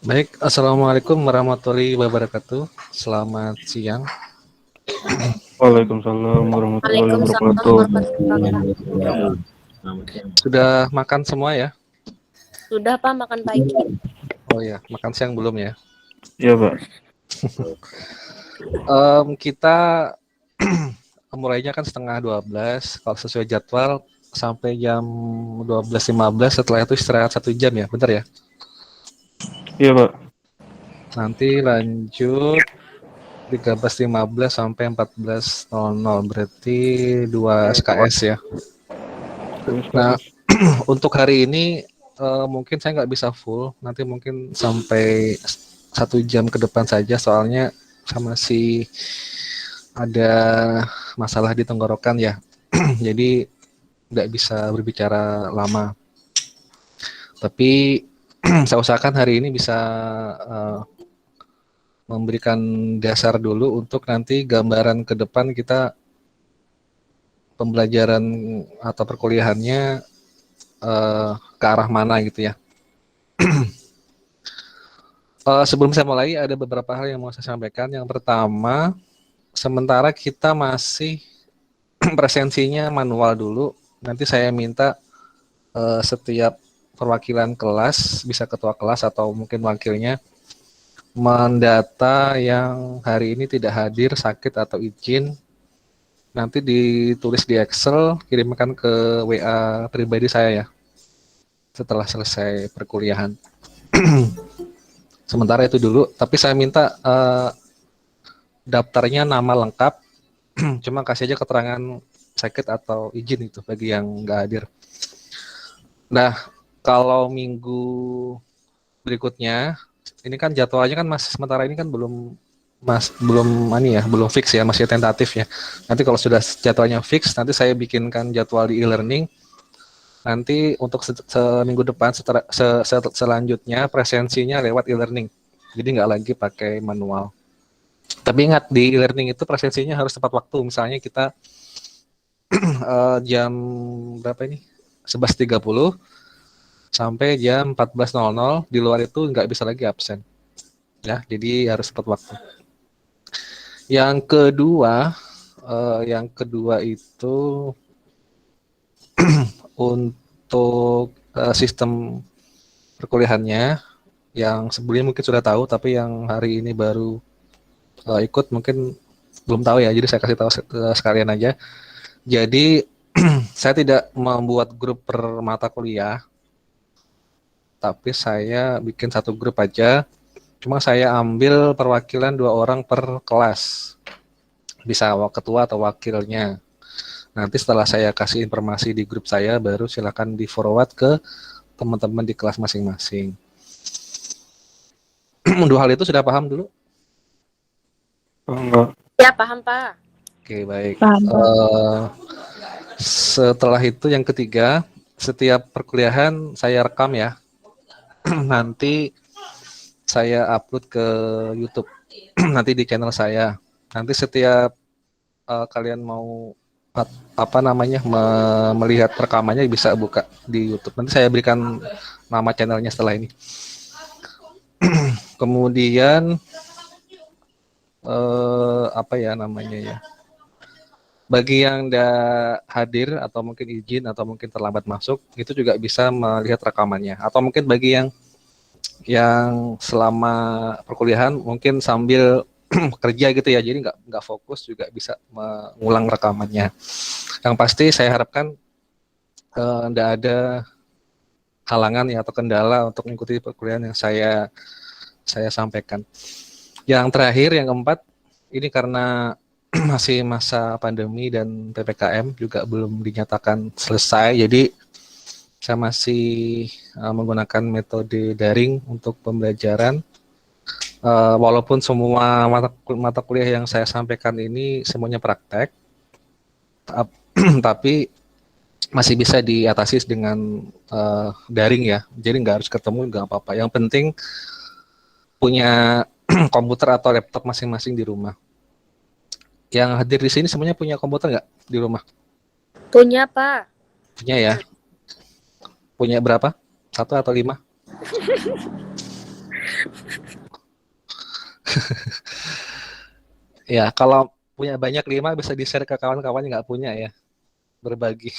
Baik, Assalamualaikum warahmatullahi wabarakatuh. Selamat siang. Waalaikumsalam warahmatullahi Waalaikumsalam wabarakatuh. warahmatullahi wabarakatuh. Sudah makan semua ya? Sudah Pak makan pagi? Oh ya, makan siang belum ya? Iya, Pak. Kita mulainya kan setengah 12, kalau sesuai jadwal sampai jam 12.15, setelah itu istirahat 1 jam ya, bentar ya? Iya, Pak. Nanti lanjut 13.15 sampai 14.00, berarti 2 SKS ya. Terus, Nah, Pak. untuk hari ini mungkin saya nggak bisa full, nanti mungkin sampai 1 jam ke depan saja, soalnya saya masih ada masalah di tenggorokan ya, jadi nggak bisa berbicara lama. Tapi saya usahakan hari ini bisa uh, memberikan dasar dulu untuk nanti gambaran ke depan kita pembelajaran atau perkuliahannya ke arah mana gitu ya. Sebelum saya mulai, ada beberapa hal yang mau saya sampaikan. Yang pertama, sementara kita masih presensinya manual dulu, nanti saya minta setiap perwakilan kelas, bisa ketua kelas atau mungkin wakilnya, mendata yang hari ini tidak hadir, sakit atau izin, nanti ditulis di Excel, kirimkan ke WA pribadi saya ya, setelah selesai perkuliahan. Sementara itu dulu, tapi saya minta daftarnya nama lengkap, cuma kasih aja keterangan sakit atau izin itu bagi yang nggak hadir. Nah, kalau minggu berikutnya, ini kan jadwalnya kan masih sementara ini kan belum fix ya, masih tentatif ya. Nanti kalau sudah jadwalnya fix, nanti saya bikinkan jadwal di e-learning. Nanti untuk seminggu depan selanjutnya presensinya lewat e-learning. Jadi nggak lagi pakai manual. Tapi ingat, di e-learning itu presensinya harus tepat waktu. Misalnya kita jam berapa ini? 11.30 sampai jam 14.00. Di luar itu nggak bisa lagi absen. Ya, jadi harus tepat waktu. Yang kedua itu untuk sistem perkuliahannya, yang sebelumnya mungkin sudah tahu, tapi yang hari ini baru ikut mungkin belum tahu ya. Jadi saya kasih tahu sekalian aja. Jadi saya tidak membuat grup per mata kuliah, tapi saya bikin satu grup aja. Cuma saya ambil perwakilan 2 orang per kelas, bisa ketua atau wakilnya. Nanti setelah saya kasih informasi di grup saya, baru silakan di forward ke teman-teman di kelas masing-masing. Dua hal itu sudah paham dulu? Enggak. Ya paham Pak. Oke, baik. Paham, Pak. Setelah itu yang ketiga, setiap perkuliahan saya rekam ya. Nanti saya upload ke YouTube. Nanti di channel saya. Nanti setiap kalian mau melihat rekamannya, bisa buka di YouTube. Nanti saya berikan nama channelnya setelah ini. Kemudian bagi yang tidak hadir atau mungkin izin atau mungkin terlambat masuk, itu juga bisa melihat rekamannya. Atau mungkin bagi yang selama perkuliahan mungkin sambil kerja gitu ya, jadi nggak fokus, juga bisa mengulang rekamannya. Yang pasti saya harapkan tidak ada halangan ya atau kendala untuk mengikuti perkuliahan yang saya sampaikan. Yang terakhir, yang keempat, ini karena masih masa pandemi dan PPKM juga belum dinyatakan selesai, jadi saya masih menggunakan metode daring untuk pembelajaran. Walaupun semua mata kuliah yang saya sampaikan ini semuanya praktek, tapi masih bisa diatasi dengan daring ya. Jadi nggak harus ketemu, nggak apa-apa. Yang penting punya komputer atau laptop masing-masing di rumah. Yang hadir di sini semuanya punya komputer nggak di rumah? Punya Pak. Punya ya. Punya berapa? 1 atau 5? Ya, kalau punya banyak 5 bisa di-share ke kawan-kawan yang nggak punya ya, berbagi.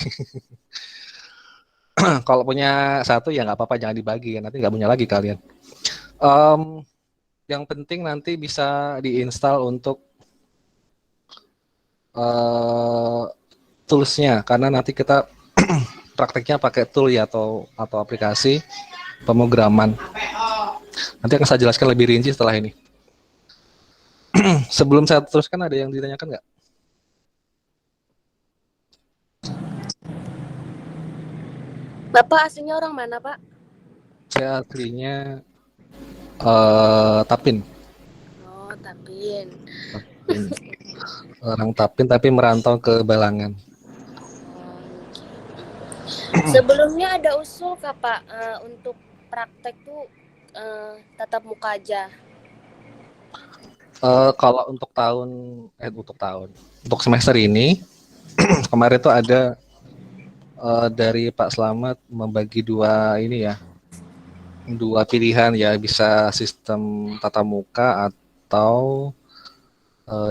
Kalau punya satu ya nggak apa-apa, jangan dibagi ya, nanti nggak punya lagi kalian. Em, yang penting nanti bisa diinstal untuk eh, toolsnya, karena nanti kita prakteknya pakai tool ya atau aplikasi pemrograman. Nanti akan saya jelaskan lebih rinci setelah ini. Sebelum saya teruskan, ada yang ditanyakan nggak? Bapak aslinya orang mana, Pak? Saya aslinya Tapin. Oh, Tapin. Orang Tapin tapi merantau ke Balangan. Sebelumnya ada usul kah, Pak, untuk praktek tuh tatap muka aja. Kalau untuk semester ini kemarin tuh ada dari Pak Slamet membagi dua pilihan ya, bisa sistem tatap muka atau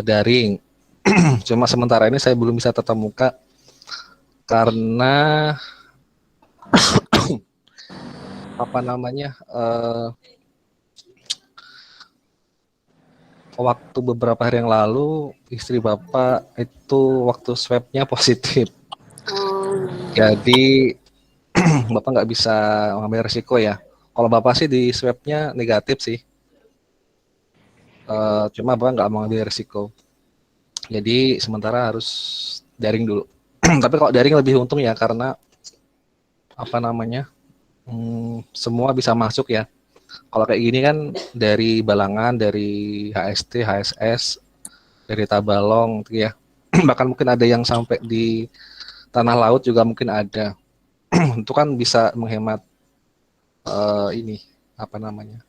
daring. Cuma sementara ini saya belum bisa tatap muka karena waktu beberapa hari yang lalu istri Bapak itu waktu swabnya positif. Jadi Bapak nggak bisa mengambil resiko ya. Kalau Bapak sih di swabnya negatif sih. Cuma Bapak nggak mau ambil resiko. Jadi sementara harus daring dulu. Tapi kalau daring lebih untung ya, karena semua bisa masuk ya. Kalau kayak gini kan dari Balangan, dari HST, HSS, dari Tabalong gitu ya. Bahkan mungkin ada yang sampai di Tanah Laut juga mungkin ada. Itu kan bisa menghemat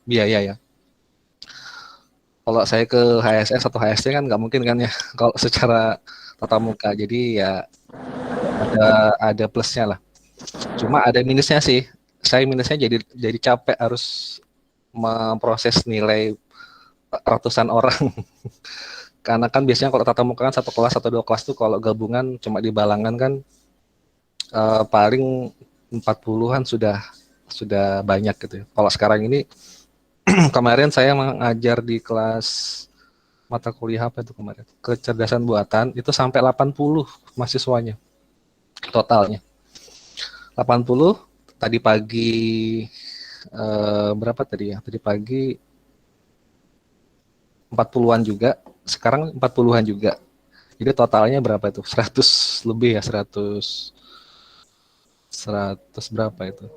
biaya ya. Kalau saya ke HSS atau HST kan nggak mungkin kan ya kalau secara tatap muka. Jadi ya ada plusnya lah. Cuma ada minusnya sih. Saya minusnya jadi capek harus memproses nilai ratusan orang. Karena kan biasanya kalau tatap muka kan satu kelas atau dua kelas tuh, kalau gabungan cuma di Balangan kan paling 40-an sudah banyak gitu ya. Kalau sekarang ini kemarin saya mengajar di kelas mata kuliah apa itu kemarin? Kecerdasan buatan, itu sampai 80 mahasiswanya totalnya. 80 tadi pagi berapa tadi ya? Tadi pagi 40-an juga, sekarang 40-an juga. Jadi totalnya berapa itu? 100 lebih ya, 100 berapa itu?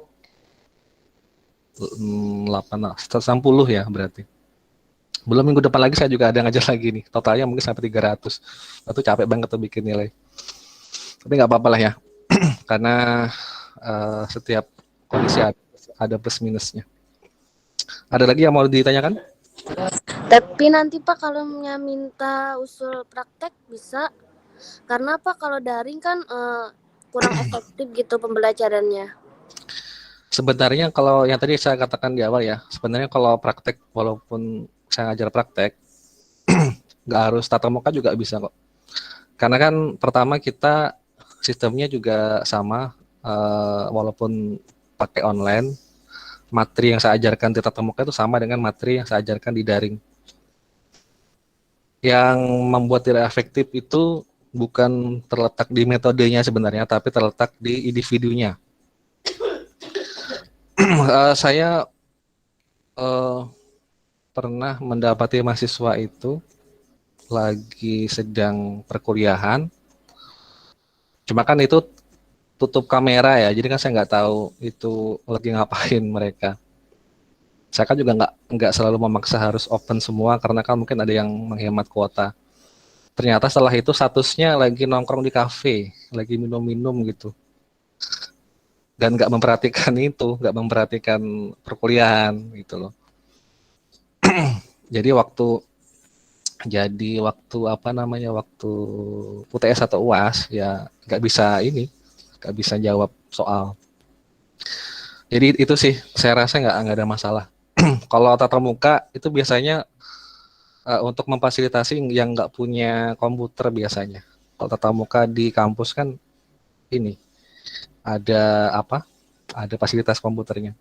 160 ya berarti. Belum minggu depan lagi saya juga ada ngajar lagi nih. Totalnya mungkin sampai 300. Itu capek banget tuh bikin nilai. Tapi nggak apa-apa lah ya. Karena setiap kondisi ada plus minusnya. Ada lagi yang mau ditanyakan? Tapi nanti Pak kalau minta usul praktek bisa. Karena Pak kalau daring kan kurang efektif gitu pembelajarannya. Sebenarnya kalau yang tadi saya katakan di awal ya, sebenarnya kalau praktek, walaupun saya ngajar praktek, nggak harus tatap muka juga bisa kok. Karena kan pertama kita sistemnya juga sama, walaupun pakai online, materi yang saya ajarkan di tatap muka itu sama dengan materi yang saya ajarkan di daring. Yang membuat tidak efektif itu bukan terletak di metodenya sebenarnya, tapi terletak di individunya. Saya pernah mendapati mahasiswa itu lagi sedang perkuliahan, cuma kan itu tutup kamera ya, jadi kan saya nggak tahu itu lagi ngapain mereka. Saya kan juga nggak selalu memaksa harus open semua, karena kan mungkin ada yang menghemat kuota. Ternyata setelah itu statusnya lagi nongkrong di kafe, lagi minum-minum gitu, dan nggak memperhatikan nggak memperhatikan perkuliahan gitu loh. Jadi waktu UTS atau UAS ya nggak bisa jawab soal. Jadi itu sih saya rasa nggak ada masalah. Kalau tatap muka itu biasanya untuk memfasilitasi yang nggak punya komputer biasanya. Kalau tatap muka di kampus kan ini ada apa? Ada fasilitas komputernya.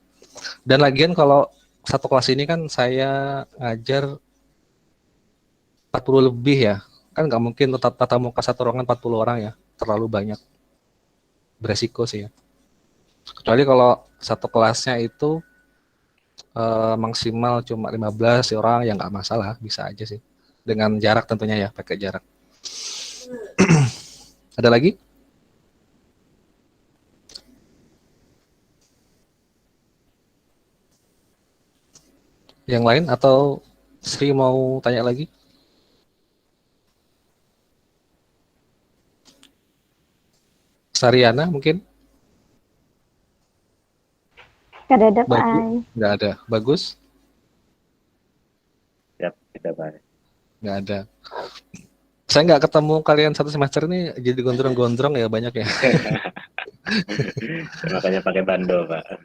Dan lagian kalau satu kelas ini kan saya ngajar 40 lebih ya. Kan nggak mungkin tatap muka satu ruangan 40 orang ya. Terlalu banyak. Beresiko sih ya. Kecuali kalau satu kelasnya itu maksimal cuma 15 orang ya nggak masalah, bisa aja sih. Dengan jarak tentunya ya, pakai jarak. Ada lagi? Yang lain atau Sri mau tanya lagi? Sariana mungkin? Gak ada Pak Bagus? Ai. Nggak ada. Bagus? Siap, kita bahas. Nggak ada. Saya nggak ketemu kalian satu semester ini jadi gondrong-gondrong ya banyak ya. Makanya pakai bando, Pak.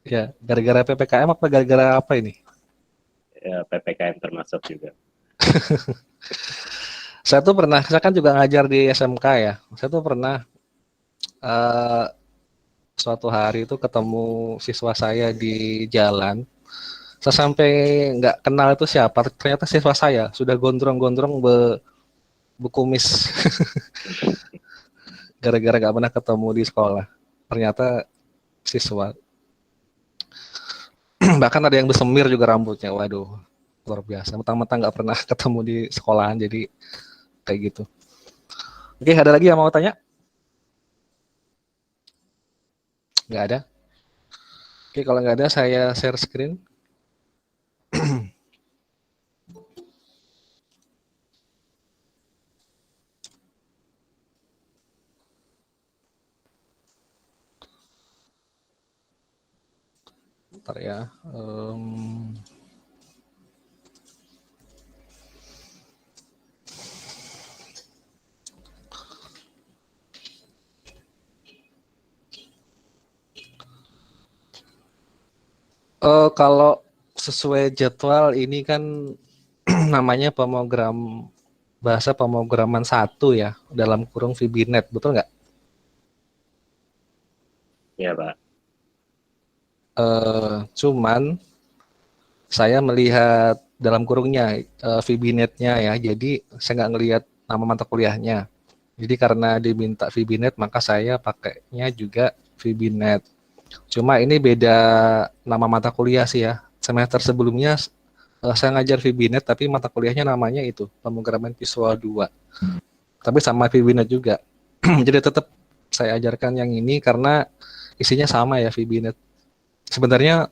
Ya, gara-gara PPKM apa gara-gara apa ini? Ya, PPKM termasuk juga. Saya kan juga ngajar di SMK ya. Saya tuh pernah suatu hari itu ketemu siswa saya di jalan. Saya sampai nggak kenal itu siapa. Ternyata siswa saya sudah gondrong-gondrong bekumis. Gara-gara nggak pernah ketemu di sekolah. Ternyata siswa. Bahkan ada yang bersemir juga rambutnya. Waduh, luar biasa. Mentang-mentang nggak pernah ketemu di sekolahan, jadi kayak gitu. Oke, ada lagi yang mau tanya? Nggak ada? Oke, kalau nggak ada saya share screen. Bentar ya. Kalau sesuai jadwal ini kan namanya bahasa pemrograman 1 ya, dalam kurung VBNet, betul nggak? Iya, Pak. Cuman saya melihat dalam kurungnya VBNet-nya ya, jadi saya nggak ngelihat nama mata kuliahnya. Jadi karena diminta VBNet, maka saya pakainya juga VBNet. Cuma ini beda nama mata kuliah sih ya. Semester sebelumnya saya ngajar VBNet, tapi mata kuliahnya namanya itu, pemrograman visual 2. Tapi sama VBNet juga. Jadi tetap saya ajarkan yang ini karena isinya sama ya VBNet. Sebenarnya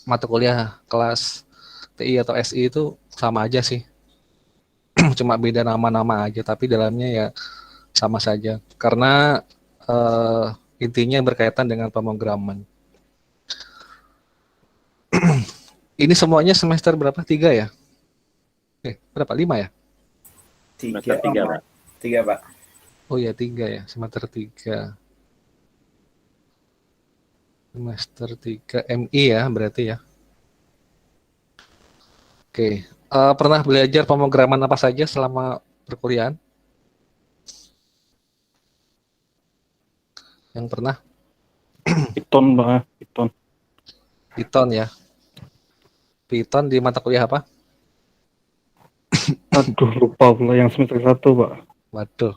mata kuliah kelas TI atau SI itu sama aja sih. Cuma beda nama-nama aja, tapi dalamnya ya sama saja. Karena intinya berkaitan dengan pemrograman. Ini semuanya semester berapa? 3 ya? Berapa? 5 ya? Semester 3, Pak. 3, Pak. Oh ya, 3 ya. Semester 3. Semester 3 MI ya berarti ya. Oke. Pernah belajar pemrograman apa saja selama perkuliahan? Yang pernah? Python, Bang. Python. Python ya. Python di mata kuliah apa? Aduh, lupa pula yang semester 1, Pak. Waduh.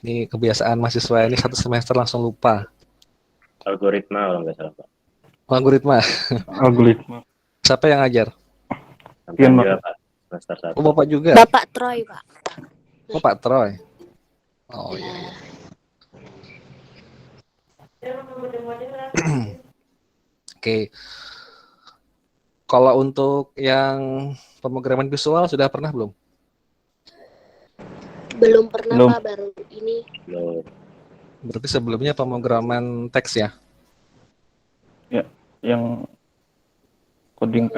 Ini kebiasaan mahasiswa ini satu semester langsung lupa. Algoritma kalau nggak salah, Pak. Algoritma. Algoritma. Siapa yang ngajar? Sampai Iya, juga, Pak. Semester 1. Oh, Bapak juga? Bapak Troy, Pak. Oh, Pak Troy. Oh iya. Oke. Kalau untuk yang pemrograman visual sudah pernah belum? Belum pernah, Belum. Pak, baru ini. Belum. Berarti sebelumnya pemrograman teks ya? Yang coding.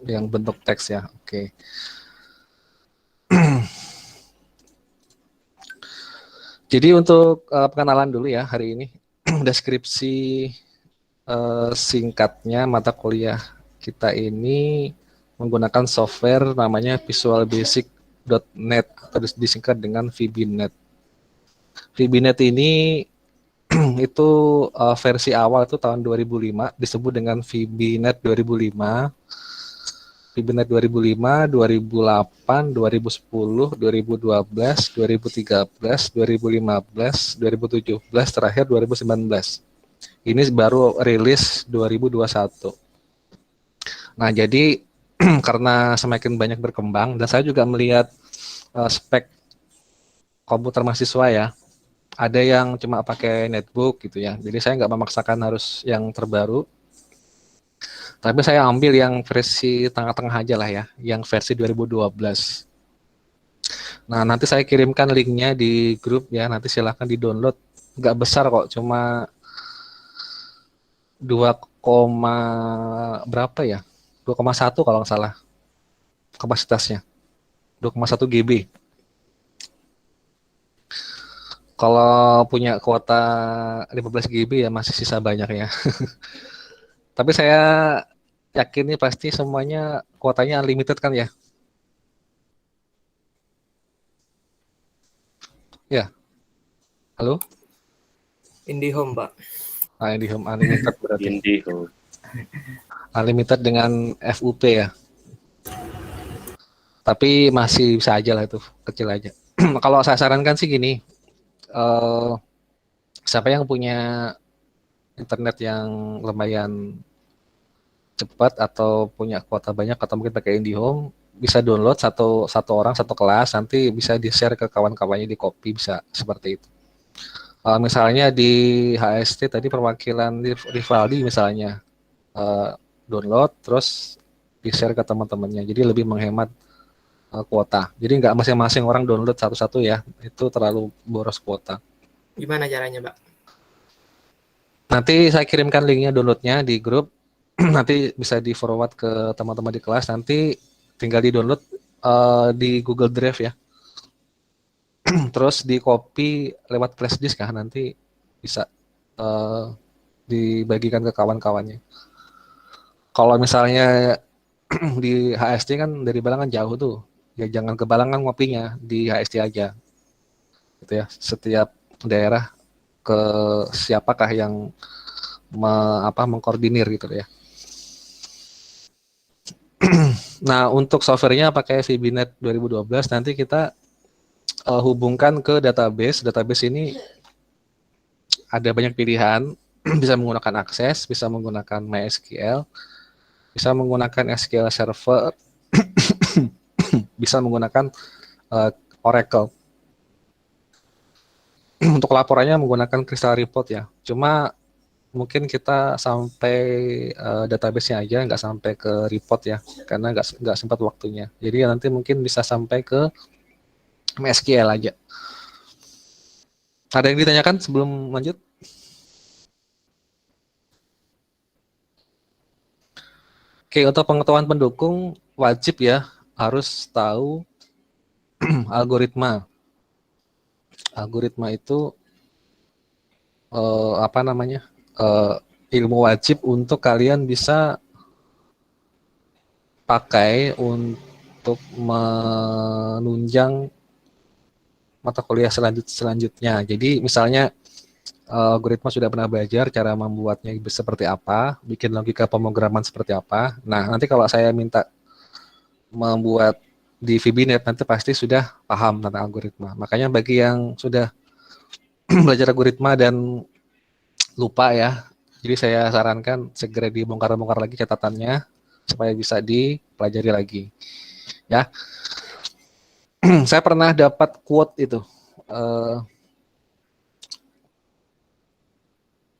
Yang bentuk teks ya. Oke. Jadi untuk pengenalan dulu ya hari ini. Deskripsi singkatnya mata kuliah kita ini menggunakan software namanya visualbasic.net atau disingkat dengan VBNet. VBNet ini itu versi awal itu tahun 2005 disebut dengan VBNet 2005, VBNet 2005, 2008, 2010, 2012, 2013, 2015, 2017, terakhir 2019. Ini baru rilis 2021. Nah, jadi karena semakin banyak berkembang dan saya juga melihat spek komputer mahasiswa ya, ada yang cuma pakai netbook gitu ya. Jadi saya nggak memaksakan harus yang terbaru. Tapi saya ambil yang versi tengah-tengah aja lah ya, yang versi 2012. Nah, nanti saya kirimkan linknya di grup ya, nanti silahkan di-download. Nggak besar kok, cuma 2, berapa ya? 2,1 kalau nggak salah kapasitasnya. 2,1 GB. Kalau punya kuota 15 GB ya masih sisa banyak ya. Tapi saya yakin nih pasti semuanya kuotanya unlimited kan ya? Ya, halo? IndiHome, Pak. Nah, di home unlimited berarti. Indiho. Unlimited dengan FUP ya. Tapi masih bisa aja lah itu, kecil aja. Kalau saya sarankan sih gini, siapa yang punya internet yang lumayan cepat atau punya kuota banyak atau mungkin pakai IndiHome, bisa download satu orang satu kelas, nanti bisa di-share ke kawan-kawannya, di copy, bisa seperti itu. Misalnya di HST tadi perwakilan Rivaldi misalnya, download terus di-share ke teman-temannya, jadi lebih menghemat kuota. Jadi nggak masing-masing orang download satu-satu ya, itu terlalu boros kuota. Gimana caranya, Pak? Nanti saya kirimkan linknya downloadnya di grup, nanti bisa di forward ke teman-teman di kelas, nanti tinggal di download di Google Drive ya. Terus di copy lewat flash disk kan, nanti bisa dibagikan ke kawan-kawannya. Kalau misalnya di HST kan dari Balang kan jauh tuh, ya jangan ke Balang kan ngopinya, di HST aja gitu ya. Setiap daerah ke siapakah yang mengkoordinir gitu ya. Nah, untuk softwarenya pakai VBNet 2012, nanti kita hubungkan ke database. Database ini ada banyak pilihan, bisa menggunakan Access, bisa menggunakan MySQL, bisa menggunakan SQL Server, bisa menggunakan Oracle. Untuk laporannya menggunakan Crystal Report ya. Cuma mungkin kita sampai database-nya aja, nggak sampai ke report ya, karena nggak sempat waktunya. Jadi nanti mungkin bisa sampai ke MySQL aja. Ada yang ditanyakan sebelum lanjut? Oke, untuk pengetahuan pendukung wajib ya harus tahu algoritma. Algoritma itu ilmu wajib untuk kalian bisa pakai untuk menunjang mata kuliah selanjutnya. Jadi misalnya algoritma sudah pernah belajar cara membuatnya seperti apa, bikin logika pemrograman seperti apa. Nah, nanti kalau saya minta membuat di VBNet, nanti pasti sudah paham tentang algoritma. Makanya bagi yang sudah belajar algoritma dan lupa ya, jadi saya sarankan segera dibongkar-bongkar lagi catatannya supaya bisa dipelajari lagi. Ya, saya pernah dapat quote itu.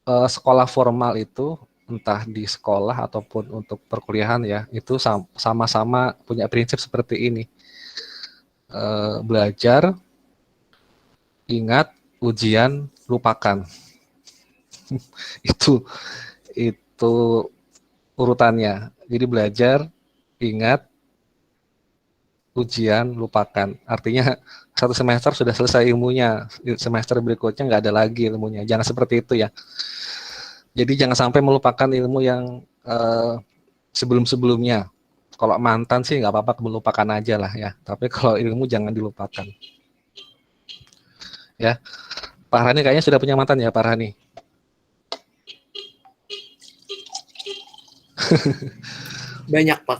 Sekolah formal itu, entah di sekolah ataupun untuk perkuliahan ya, itu sama-sama punya prinsip seperti ini. Belajar, ingat, ujian, lupakan. itu urutannya. Jadi belajar, ingat, ujian, lupakan. Artinya satu semester sudah selesai ilmunya, semester berikutnya nggak ada lagi ilmunya. Jangan seperti itu ya. Jadi jangan sampai melupakan ilmu yang sebelum-sebelumnya. Kalau mantan sih nggak apa-apa, melupakan aja lah ya. Tapi kalau ilmu jangan dilupakan. Ya, Pak Rani kayaknya sudah punya mantan ya, Pak Rani. Banyak, Pak.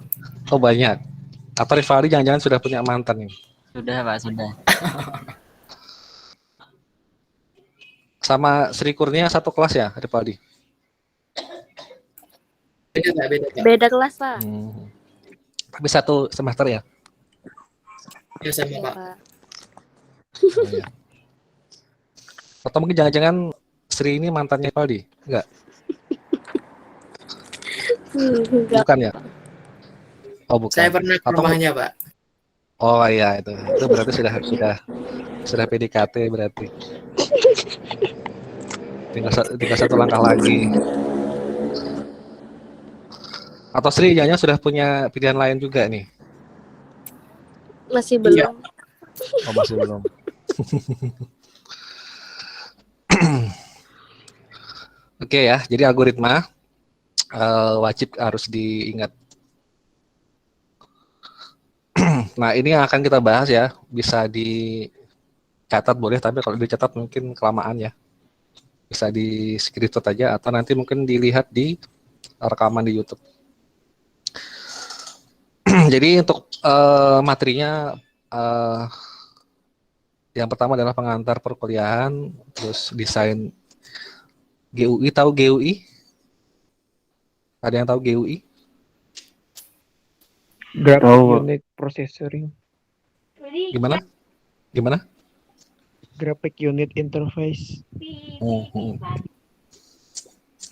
Oh banyak. Atau Rivaldi jangan-jangan sudah punya mantan nih. Sudah Pak, sudah. Sama Sri Kurnia satu kelas ya, Rivaldi? Beda, Pak. Beda, Pak. Beda kelas, Pak. Tapi satu semester ya? Ya, sama, Iya, Pak. Pak. Oh, iya. Atau mungkin jangan-jangan Sri ini mantannya Rivaldi? Enggak? Enggak. Bukan ya? Oh bukan. Saya pernah ke Atau rumahnya, Pak. oh iya itu berarti sudah PDKT berarti. Tinggal satu langkah lagi. Atau Sri jangan sudah punya pilihan lain juga nih? Masih Iya. belum. Oh masih belum. Oke ya, jadi algoritma wajib harus diingat. Nah ini yang akan kita bahas ya, bisa dicatat boleh, tapi kalau dicatat mungkin kelamaan ya. Bisa di screenshot aja atau nanti mungkin dilihat di rekaman di YouTube. Jadi untuk materinya yang pertama adalah pengantar perkuliahan, terus desain GUI. Tahu GUI? Ada yang tahu GUI? Graphic Tahu, Pak. Unit Processing, Gimana? Gimana? Graphic Unit Interface.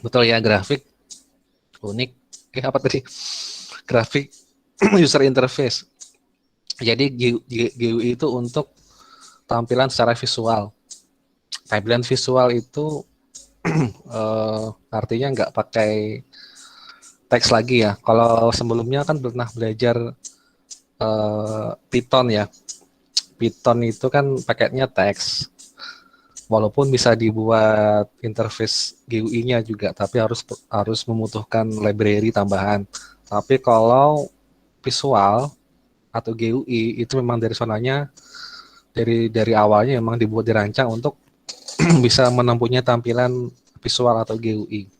Betul ya, grafik unik. Apa tadi? Grafik user interface. Jadi GUI itu untuk tampilan secara visual. Tampilan visual itu artinya nggak pakai teks lagi ya. Kalau sebelumnya kan pernah belajar Python ya. Python itu kan paketnya teks. Walaupun bisa dibuat interface GUI-nya juga, tapi harus membutuhkan library tambahan. Tapi kalau visual atau GUI itu memang dari sonanya dari awalnya memang dibuat dirancang untuk bisa menempuhnya tampilan visual atau GUI.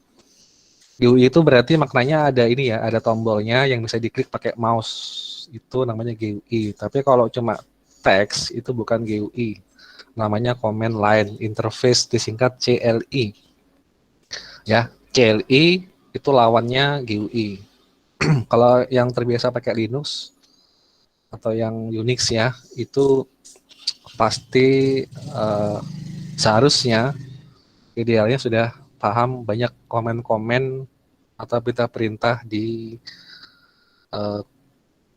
GUI itu berarti maknanya ada ini ya, ada tombolnya yang bisa diklik pakai mouse. Itu namanya GUI. Tapi kalau cuma teks itu bukan GUI. Namanya command line interface, disingkat CLI. Ya, CLI itu lawannya GUI. Kalau yang terbiasa pakai Linux atau yang Unix ya, itu pasti seharusnya idealnya sudah paham banyak komen-komen atau perintah-perintah di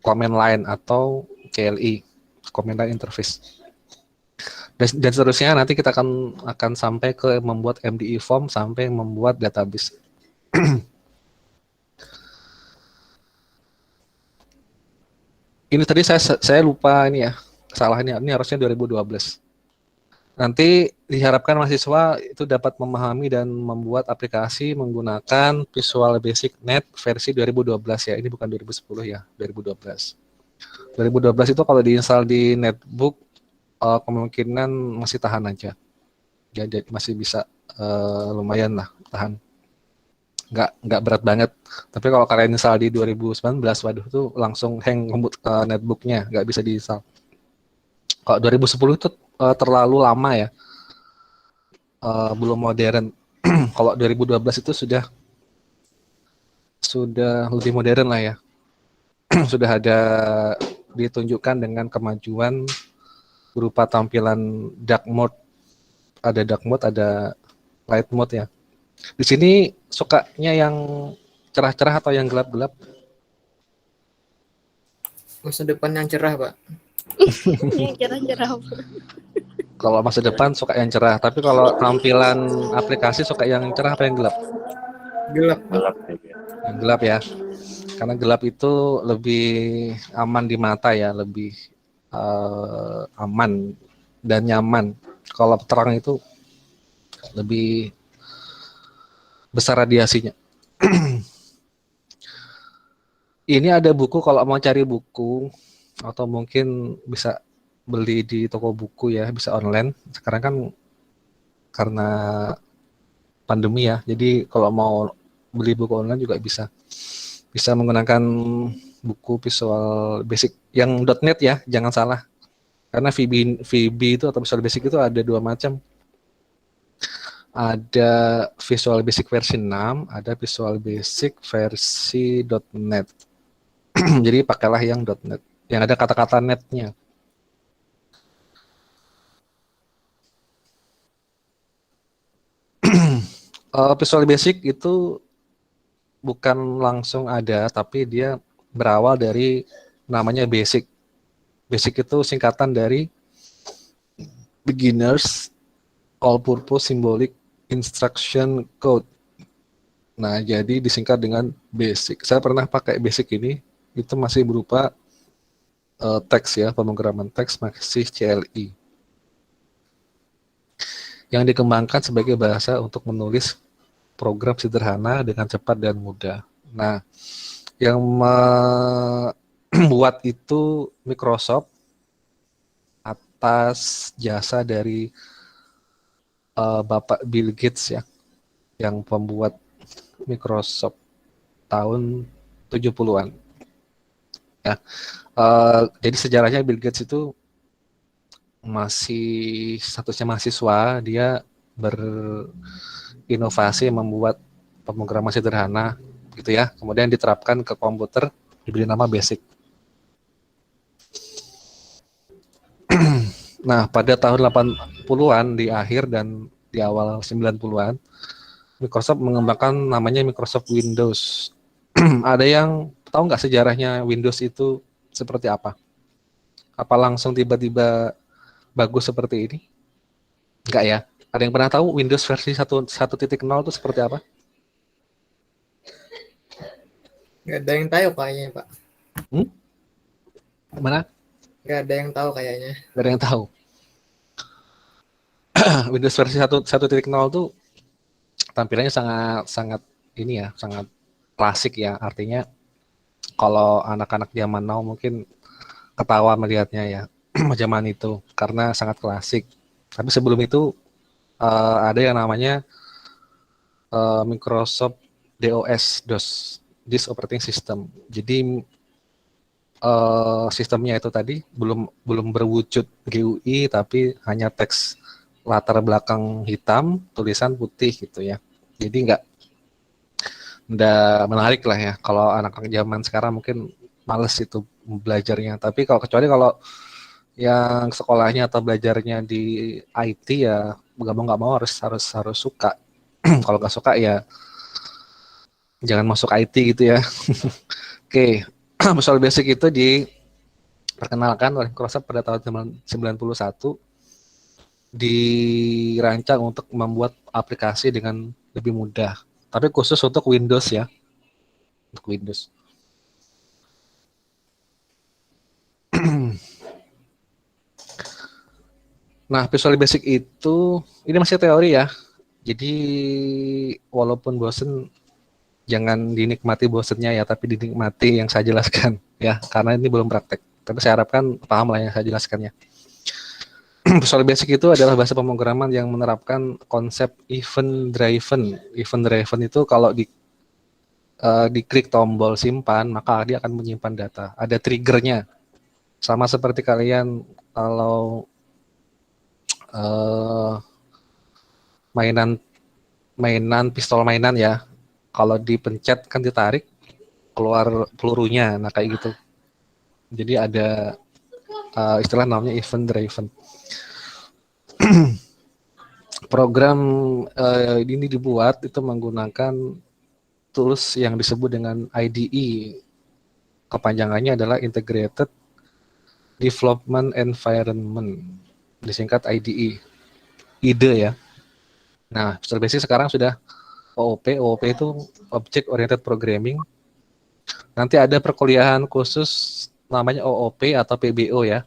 command line atau CLI, command line interface. Dan seterusnya nanti kita akan sampai ke membuat MDE form sampai membuat database. Ini tadi saya lupa ini ya, kesalahannya ini harusnya 2012. Nanti diharapkan mahasiswa itu dapat memahami dan membuat aplikasi menggunakan Visual Basic Net versi 2012 ya. Ini bukan 2010 ya, 2012. 2012 itu kalau diinstal di netbook kemungkinan masih tahan aja. Jadi masih bisa lumayan lah tahan. Nggak berat banget. Tapi kalau kalian install di 2019, waduh tuh langsung hang netbooknya, nggak bisa diinstal. Kalau 2010 itu terlalu lama ya, belum modern. Kalau 2012 itu sudah lebih modern lah ya. Sudah ada ditunjukkan dengan kemajuan berupa tampilan dark mode, ada light mode ya. Di sini sukanya yang cerah-cerah atau yang gelap-gelap? Masa depan yang cerah, Pak. Yang cerah-cerah. Kalau masa depan suka yang cerah, tapi kalau tampilan aplikasi suka yang cerah apa yang gelap? Gelap, Pak. Gelap ya. Yang gelap ya. Karena gelap itu lebih aman di mata ya, lebih aman dan nyaman. Kalau terang itu lebih besar radiasinya. Ini ada buku kalau mau cari buku atau mungkin bisa beli di toko buku ya, bisa online. Sekarang kan karena pandemi ya, jadi kalau mau beli buku online juga bisa. Bisa menggunakan buku Visual Basic yang .NET ya, jangan salah. Karena VB itu atau Visual Basic itu ada dua macam. Ada Visual Basic versi 6, ada Visual Basic versi .NET. Jadi pakailah yang .NET, yang ada kata-kata netnya. Visual Basic itu bukan langsung ada, tapi dia berawal dari namanya basic. Basic itu singkatan dari Beginners All Purpose Symbolic Instruction Code. Nah, jadi disingkat dengan basic. Saya pernah pakai basic ini, itu masih berupa teks ya, pemrograman teks masih CLI. Yang dikembangkan sebagai bahasa untuk menulis program sederhana dengan cepat dan mudah. Nah, yang membuat itu Microsoft atas jasa dari Bapak Bill Gates ya, yang pembuat Microsoft tahun 70-an. Ya. Jadi sejarahnya Bill Gates itu masih statusnya mahasiswa, dia berinovasi membuat pemrograman sederhana gitu ya, kemudian diterapkan ke komputer, diberi nama BASIC. Nah, pada tahun 80-an di akhir dan di awal 90-an, Microsoft mengembangkan namanya Microsoft Windows. Ada yang tahu nggak sejarahnya Windows itu seperti apa? Apa langsung tiba-tiba bagus seperti ini? Enggak ya? Ada yang pernah tahu Windows versi 1.0 itu seperti apa? Nggak ada yang tahu kayaknya, Pak. Mana? Nggak ada yang tahu kayaknya. Nggak ada yang tahu. Windows versi 1.0 itu tampilannya sangat ini ya, sangat klasik ya. Artinya kalau anak-anak zaman now mungkin ketawa melihatnya ya, zaman itu karena sangat klasik. Tapi sebelum itu ada yang namanya Microsoft DOS, Disk Operating System. Jadi sistemnya itu tadi belum berwujud GUI, tapi hanya teks latar belakang hitam, tulisan putih gitu ya. Jadi nggak menarik lah ya. Kalau anak-anak zaman sekarang mungkin males itu belajarnya. Tapi kecuali kalau yang sekolahnya atau belajarnya di IT ya nggak mau harus suka. Kalau nggak suka ya jangan masuk IT gitu ya. Oke, Visual Basic itu diperkenalkan oleh Microsoft pada tahun 91, dirancang untuk membuat aplikasi dengan lebih mudah. Tapi khusus untuk Windows ya, untuk Windows. Nah, Visual Basic itu, ini masih teori ya. Jadi walaupun bosen, jangan dinikmati bosennya ya, tapi dinikmati yang saya jelaskan ya, karena ini belum praktek. Tapi saya harapkan paham lah yang saya jelaskannya. Visual Basic itu adalah bahasa pemrograman yang menerapkan konsep event driven. Event driven itu kalau diklik tombol simpan, maka dia akan menyimpan data. Ada triggernya. Sama seperti kalian kalau mainan pistol mainan ya. Kalau dipencet kan ditarik keluar pelurunya, nah kayak gitu. Jadi ada istilah namanya event driven. Program ini dibuat itu menggunakan tools yang disebut dengan IDE. Kepanjangannya adalah Integrated Development Environment, disingkat IDE. IDE ya. Nah, Visual Basic sekarang sudah OOP. OOP itu Object Oriented Programming. Nanti ada perkuliahan khusus namanya OOP atau PBO ya.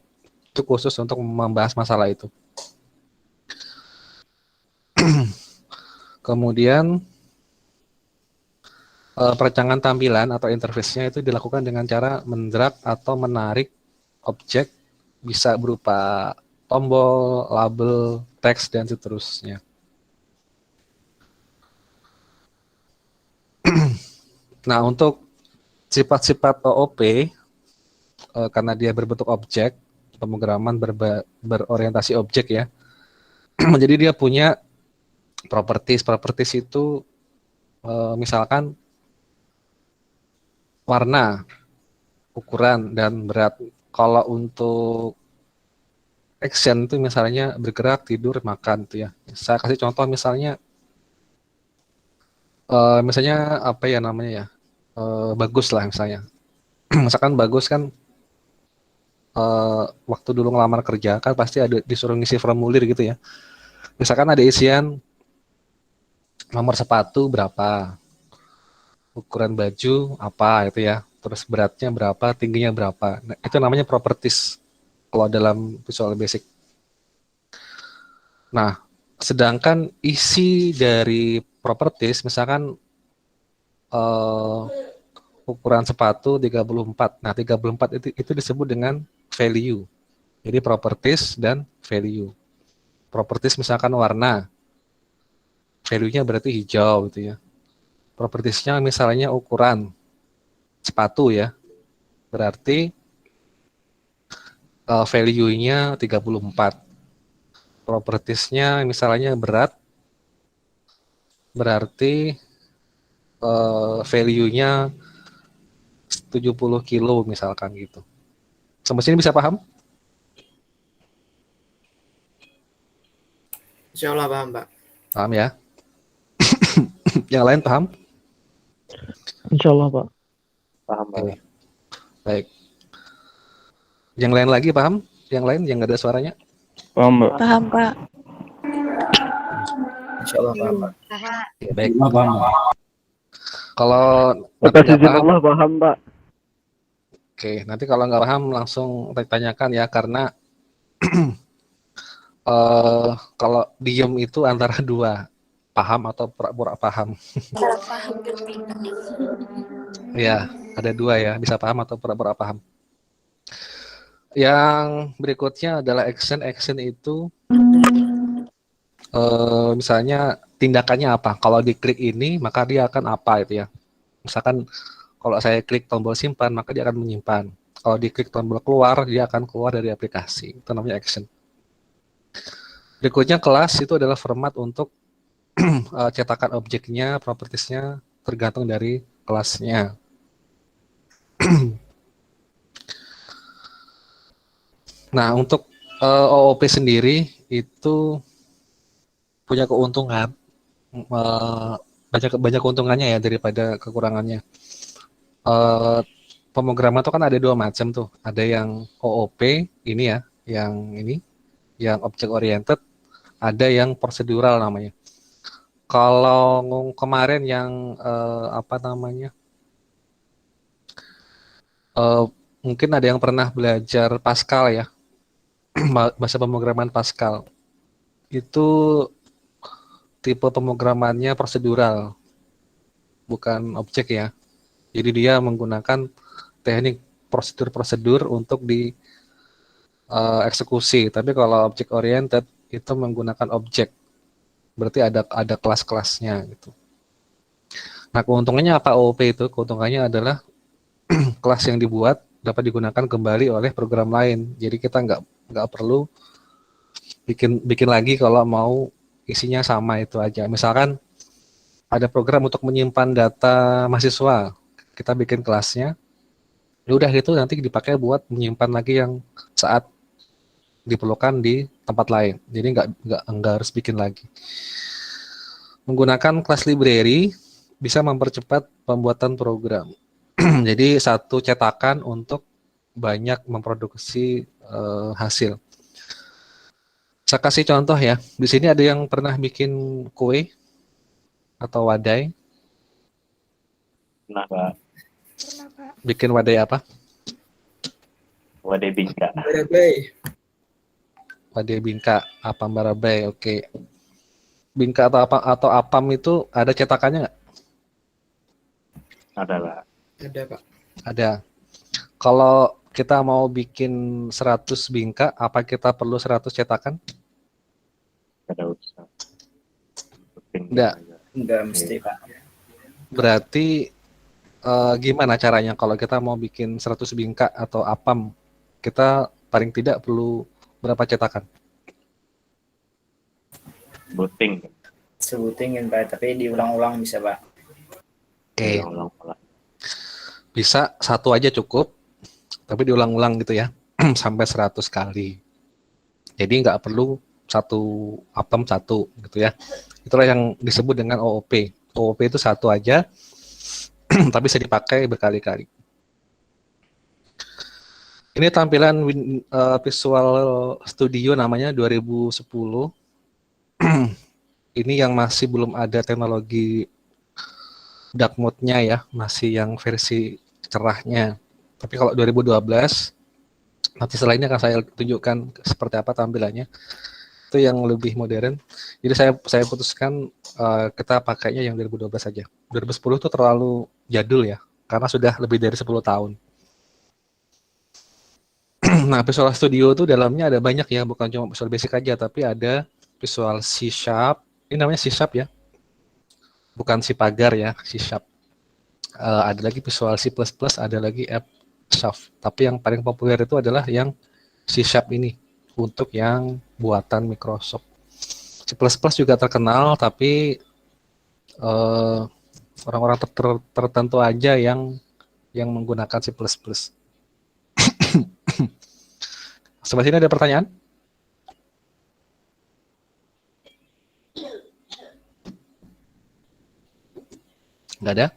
Itu khusus untuk membahas masalah itu. Kemudian perancangan tampilan atau interface-nya itu dilakukan dengan cara mendrag atau menarik objek, bisa berupa tombol, label, teks, dan seterusnya. Nah, untuk sifat-sifat OOP, karena dia berbentuk objek, pemrograman berorientasi objek ya, jadi dia punya properties. Properties itu misalkan warna, ukuran, dan berat. Kalau untuk action itu misalnya bergerak, tidur, makan itu ya. Saya kasih contoh misalnya apa ya namanya ya, bagus lah misalnya. Misalkan bagus kan, waktu dulu ngelamar kerja kan pasti ada disuruh ngisi formulir gitu ya. Misalkan ada isian nomor sepatu berapa, ukuran baju apa itu ya, terus beratnya berapa, tingginya berapa. Nah, itu namanya properties kalau dalam Visual Basic. Nah, sedangkan isi dari properties misalkan ukuran sepatu 34. Nah, 34 itu disebut dengan value. Jadi properties dan value. Properties misalkan warna, value-nya berarti hijau gitu ya. Propertiesnya misalnya ukuran sepatu ya, berarti value-nya 34. Propertiesnya misalnya berat, berarti value-nya 70 kilo misalkan gitu. Sampai sini bisa paham? Insya Allah paham, Pak. Paham ya? Yang lain paham? Insya Allah, Pak. Paham, Pak. Oke. Baik. Yang lain lagi paham? Yang lain yang nggak ada suaranya? Paham, Mbak? Paham, Pak. Insya Allah paham, Pak. Ya, baik. Kalau nanti Atas nggak izin paham, Allah paham, Pak. oke. Nanti kalau nggak paham langsung tanyakan ya, karena kalau diem itu antara dua, paham atau pura-pura paham. Paham. Ya, ada dua ya, bisa paham atau pura-pura paham. Yang berikutnya adalah action. Action itu misalnya tindakannya apa. Kalau diklik ini, maka dia akan apa itu ya. Misalkan kalau saya klik tombol simpan, maka dia akan menyimpan. Kalau diklik tombol keluar, dia akan keluar dari aplikasi. Itu namanya action. Berikutnya kelas itu adalah format untuk cetakan objeknya, propertiesnya tergantung dari kelasnya. Nah, untuk OOP sendiri itu punya keuntungan, banyak keuntungannya ya daripada kekurangannya. Pemrograman itu kan ada dua macam tuh, ada yang OOP ini ya, yang object oriented, ada yang prosedural namanya. Kalau kemarin yang mungkin ada yang pernah belajar Pascal ya, bahasa pemrograman Pascal. Itu tipe pemrogramannya prosedural, bukan objek ya. Jadi dia menggunakan teknik prosedur-prosedur untuk eksekusi. Tapi kalau object oriented itu menggunakan objek. Berarti ada kelas-kelasnya gitu. Nah, keuntungannya apa OOP itu? Keuntungannya adalah kelas yang dibuat dapat digunakan kembali oleh program lain. Jadi kita nggak perlu bikin lagi kalau mau isinya sama itu aja. Misalkan ada program untuk menyimpan data mahasiswa, kita bikin kelasnya, udah gitu nanti dipakai buat menyimpan lagi yang saat diperlukan di tempat lain. Jadi nggak harus bikin lagi. Menggunakan kelas library bisa mempercepat pembuatan program. Jadi satu cetakan untuk banyak memproduksi hasil. Saya kasih contoh ya. Di sini ada yang pernah bikin kue atau wadai? Nah, Pak. Bikin wadai apa? Wadah bingka. Bye. Wadai bingka, apam barabai. Oke. Bingka atau apam itu ada cetakannya nggak? Ada, Pak. Ada, Pak. Ada. Kalau kita mau bikin 100 bingka, apa kita perlu 100 cetakan? Ada usah. Enggak. Enggak mesti, Pak. Berarti gimana caranya kalau kita mau bikin 100 bingka atau apam, kita paling tidak perlu berapa cetakan? Booting. Sebutin Pak, tapi diulang-ulang bisa, Pak. Oke, Ulang-ulang pola. bisa satu aja cukup, tapi diulang-ulang gitu ya, sampai 100 kali. Jadi nggak perlu satu apam satu gitu ya. Itulah yang disebut dengan OOP. OOP itu satu aja, tapi bisa dipakai berkali-kali. Ini tampilan Visual Studio namanya 2010. Ini yang masih belum ada teknologi dark mode-nya ya, masih yang versi cerahnya. Tapi kalau 2012, nanti setelah ini akan saya tunjukkan seperti apa tampilannya. Itu yang lebih modern. Jadi saya putuskan kita pakainya yang 2012 saja. 2010 itu terlalu jadul ya, karena sudah lebih dari 10 tahun. Nah, Visual Studio itu dalamnya ada banyak ya, bukan cuma Visual Basic aja, tapi ada Visual C Sharp. Ini namanya C Sharp ya, bukan si pagar ya, C Sharp. Ada lagi Visual C++, ada lagi F Sharp. Tapi yang paling populer itu adalah yang C Sharp ini untuk yang buatan Microsoft. C++ juga terkenal, tapi orang-orang tertentu aja yang menggunakan C++. Sebelah sini ada pertanyaan? Nggak ada?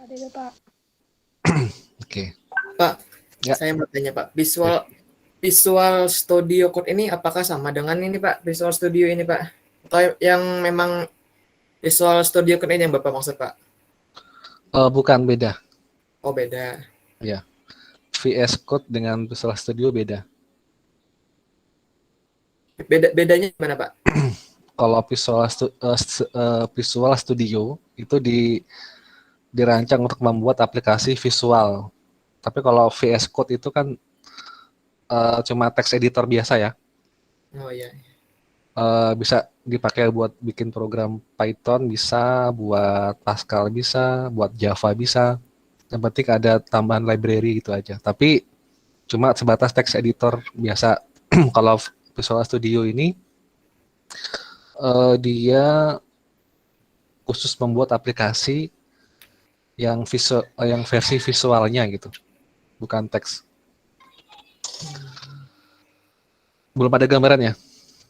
Ada ya, Pak. Oke. Pak, Ya. saya mau tanya, Pak. Visual Studio Code ini apakah sama dengan ini, Pak? Visual Studio ini, Pak? Atau yang memang Visual Studio Code ini yang Bapak maksud, Pak? Bukan, beda. Oh, beda. Ya. VS Code dengan Visual Studio beda. Bedanya gimana, Pak? Kalau Visual Studio itu dirancang untuk membuat aplikasi visual. Tapi kalau VS Code itu kan cuma text editor biasa ya. Oh iya. Bisa dipakai buat bikin program Python bisa, buat Pascal bisa, buat Java bisa. Yang penting ada tambahan library gitu aja. Tapi cuma sebatas text editor biasa. Kalau Visual Studio ini dia khusus membuat aplikasi yang versi visualnya gitu, bukan teks. Belum ada gambarannya.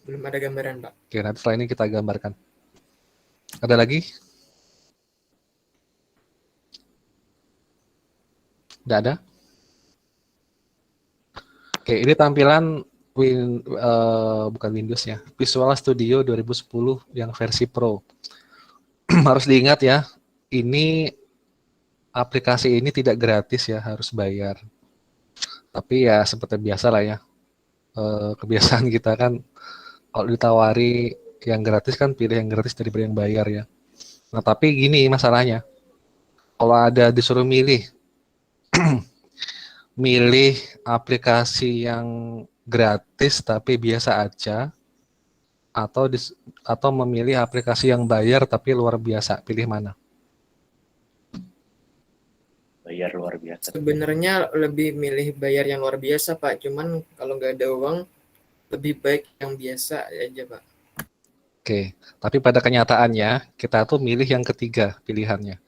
Belum ada gambaran, Pak. Oke, nanti setelah ini kita gambarkan. Ada lagi? Tidak ada? Oke, ini tampilan bukan Windows ya, Visual Studio 2010 yang versi Pro. Harus diingat ya, ini aplikasi ini tidak gratis ya, harus bayar. Tapi ya seperti biasa lah ya, kebiasaan kita kan kalau ditawari yang gratis kan pilih yang gratis daripada yang bayar ya. Nah tapi gini masalahnya, kalau ada disuruh milih, milih aplikasi yang gratis tapi biasa aja, atau memilih aplikasi yang bayar tapi luar biasa, pilih mana? Bayar luar biasa. Sebenarnya lebih milih bayar yang luar biasa, Pak. Cuman kalau nggak ada uang, lebih baik yang biasa aja, Pak. Oke, tapi pada kenyataannya kita tuh milih yang ketiga pilihannya.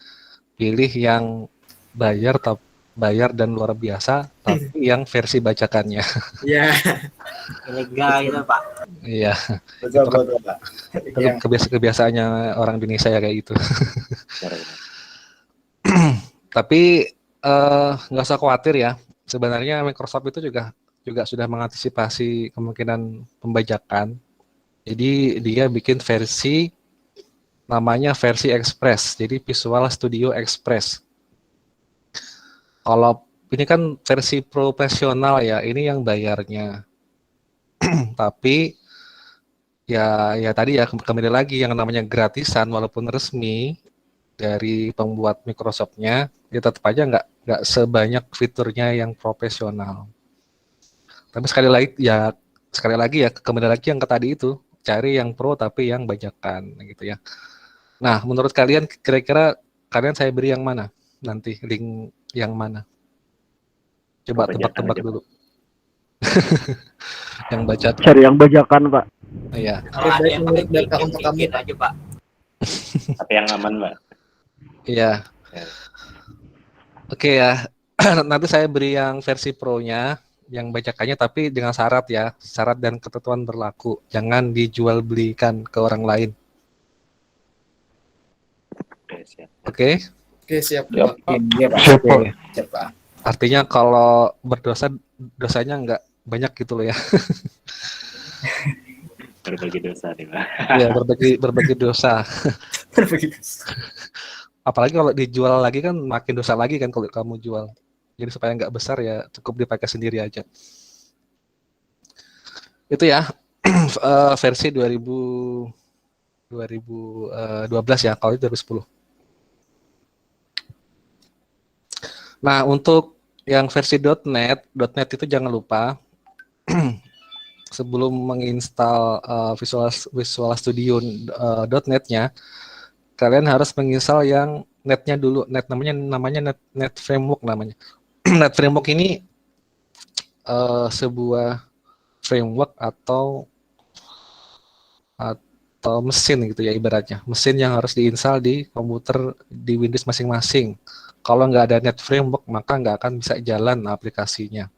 Pilih yang bayar dan luar biasa, tapi yang versi bacakannya. Iya. Ilegal itu, Pak. Iya, Betul, betul, Pak. itu kebiasaannya orang Indonesia ya kayak gitu. Benar-benar. Tapi nggak usah khawatir ya. Sebenarnya Microsoft itu juga sudah mengantisipasi kemungkinan pembajakan. Jadi dia bikin versi namanya versi Express. Jadi Visual Studio Express. Kalau ini kan versi profesional ya, ini yang bayarnya. Tapi ya tadi ya kembali lagi yang namanya gratisan walaupun resmi dari pembuat Microsoft-nya, ya tetap aja nggak sebanyak fiturnya yang profesional. Tapi sekali lagi ya kembali lagi yang ke tadi itu, cari yang pro tapi yang bajakan gitu ya. Nah, menurut kalian kira-kira kalian saya beri yang mana? Nanti link yang mana? Coba Bajakan tebak-tebak aja, Pak. dulu. Yang bajakan. Cari yang bajakan, Pak. Iya. Kalau ada yang Menurut klik data untuk kami. aja Pak. Tapi yang aman, Pak. Iya. Ya. Oke ya. Nanti saya beri yang versi pro-nya, yang bajakannya tapi dengan syarat ya. Syarat dan ketentuan berlaku. Jangan dijual belikan ke orang lain. Oke, siap. Oke. Oke, siap, Siap. Pak. Iya Pak. Siap, Pak. Siap Pak. Artinya kalau berdosa dosanya nggak banyak gitu loh ya. Berbagi dosa nih, Pak. Iya, berbagi dosa. Apalagi kalau dijual lagi kan makin dosa lagi kan kalau kamu jual. Jadi supaya nggak besar ya cukup dipakai sendiri aja. Itu ya versi 2012 ya, kalau itu 2010. Nah, untuk yang versi .NET itu jangan lupa sebelum menginstal Visual Studio .NET-nya, kalian harus menginstal yang net-nya dulu. Namanya net framework namanya. Net framework ini sebuah framework atau mesin gitu ya ibaratnya. Mesin yang harus diinstal di komputer di Windows masing-masing. Kalau nggak ada net framework, maka nggak akan bisa jalan aplikasinya.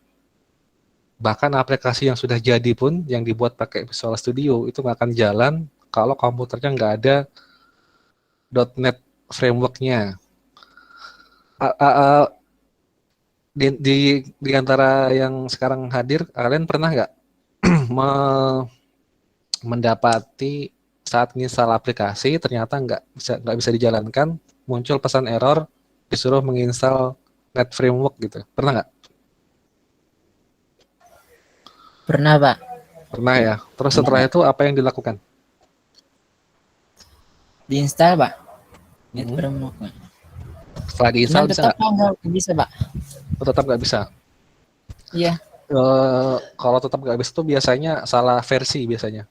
Bahkan aplikasi yang sudah jadi pun, yang dibuat pakai Visual Studio, itu nggak akan jalan kalau komputernya nggak ada .NET framework-nya. Di antara yang sekarang hadir, kalian pernah nggak mendapati saat install aplikasi ternyata nggak bisa dijalankan, muncul pesan error, disuruh menginstal .NET framework gitu? Pernah nggak? Pernah, Pak. Pernah ya. Terus setelah itu apa yang dilakukan? Diinstal, Pak. Net Hmm. framework, Pak. Setelah diinstal Cuman bisa tetap nggak? nggak bisa, Pak. Oh, tetap nggak bisa. Iya. Kalau tetap nggak bisa tuh biasanya salah versi biasanya.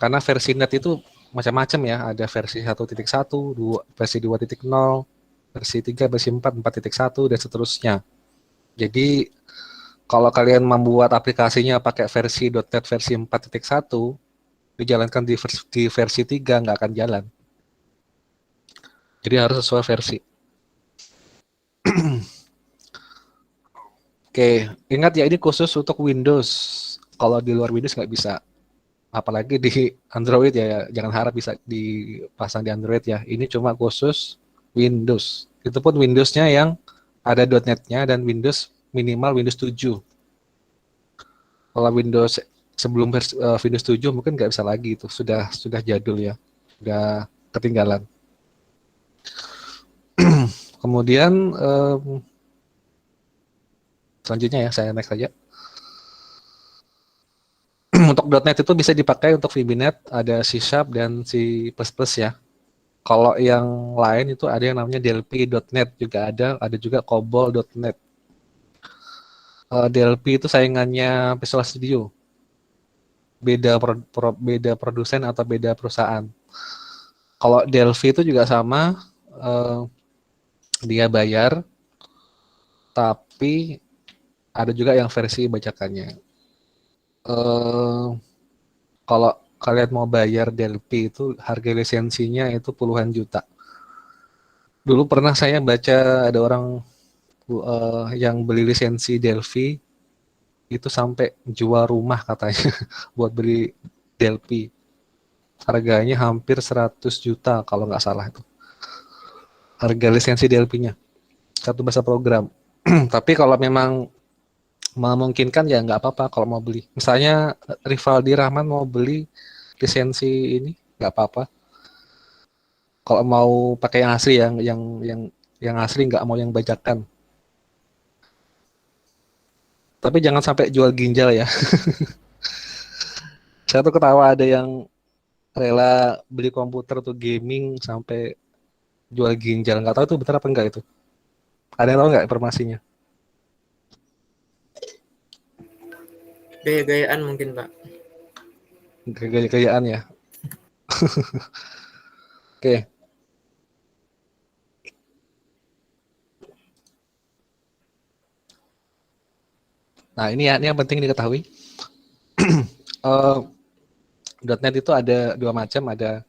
Karena versi net itu macam-macam ya. Ada versi 1.1, versi 2.0, versi 3, versi 4, 4.1 dan seterusnya. Jadi kalau kalian membuat aplikasinya pakai versi .NET versi 4.1, dijalankan di versi 3 nggak akan jalan. Jadi harus sesuai versi. Oke, ingat ya ini khusus untuk Windows. Kalau di luar Windows nggak bisa. Apalagi di Android ya, jangan harap bisa dipasang di Android ya. Ini cuma khusus Windows. Itu pun Windows-nya yang ada .NET-nya dan minimal Windows 7. Kalau Windows sebelum Windows 7 mungkin nggak bisa lagi itu, sudah jadul ya, sudah ketinggalan. Kemudian selanjutnya ya, saya next saja. Untuk .NET itu bisa dipakai untuk VB.NET, ada C# dan C++ ya. Kalau yang lain itu ada yang namanya DLP.NET juga ada juga COBOL.NET. DLP itu saingannya Visual Studio. Beda produsen atau beda perusahaan. Kalau Delphi itu juga sama, dia bayar, tapi ada juga yang versi bajakannya. Kalau kalian mau bayar Delphi itu harga lisensinya itu puluhan juta. Dulu pernah saya baca ada orang yang beli lisensi Delphi itu sampai jual rumah katanya buat beli Delphi. Harganya hampir 100 juta kalau nggak salah itu. Harga lisensi Delphi-nya. Satu bahasa program. Tapi kalau memang memungkinkan ya nggak apa-apa kalau mau beli. Misalnya Rivaldi Rahman mau beli lisensi ini nggak apa-apa. Kalau mau pakai yang asli yang asli, nggak mau yang bajakan. Tapi jangan sampai jual ginjal ya. Saya tuh ketawa ada yang rela beli komputer tuh gaming sampai jual ginjal. Nggak tahu itu benar apa enggak itu. Ada yang tahu nggak informasinya? Gaya-gayaan mungkin Pak. Gaya-gayaan ya. Oke. Nah ini ya, ini yang penting diketahui. Eh, .NET itu ada dua macam, ada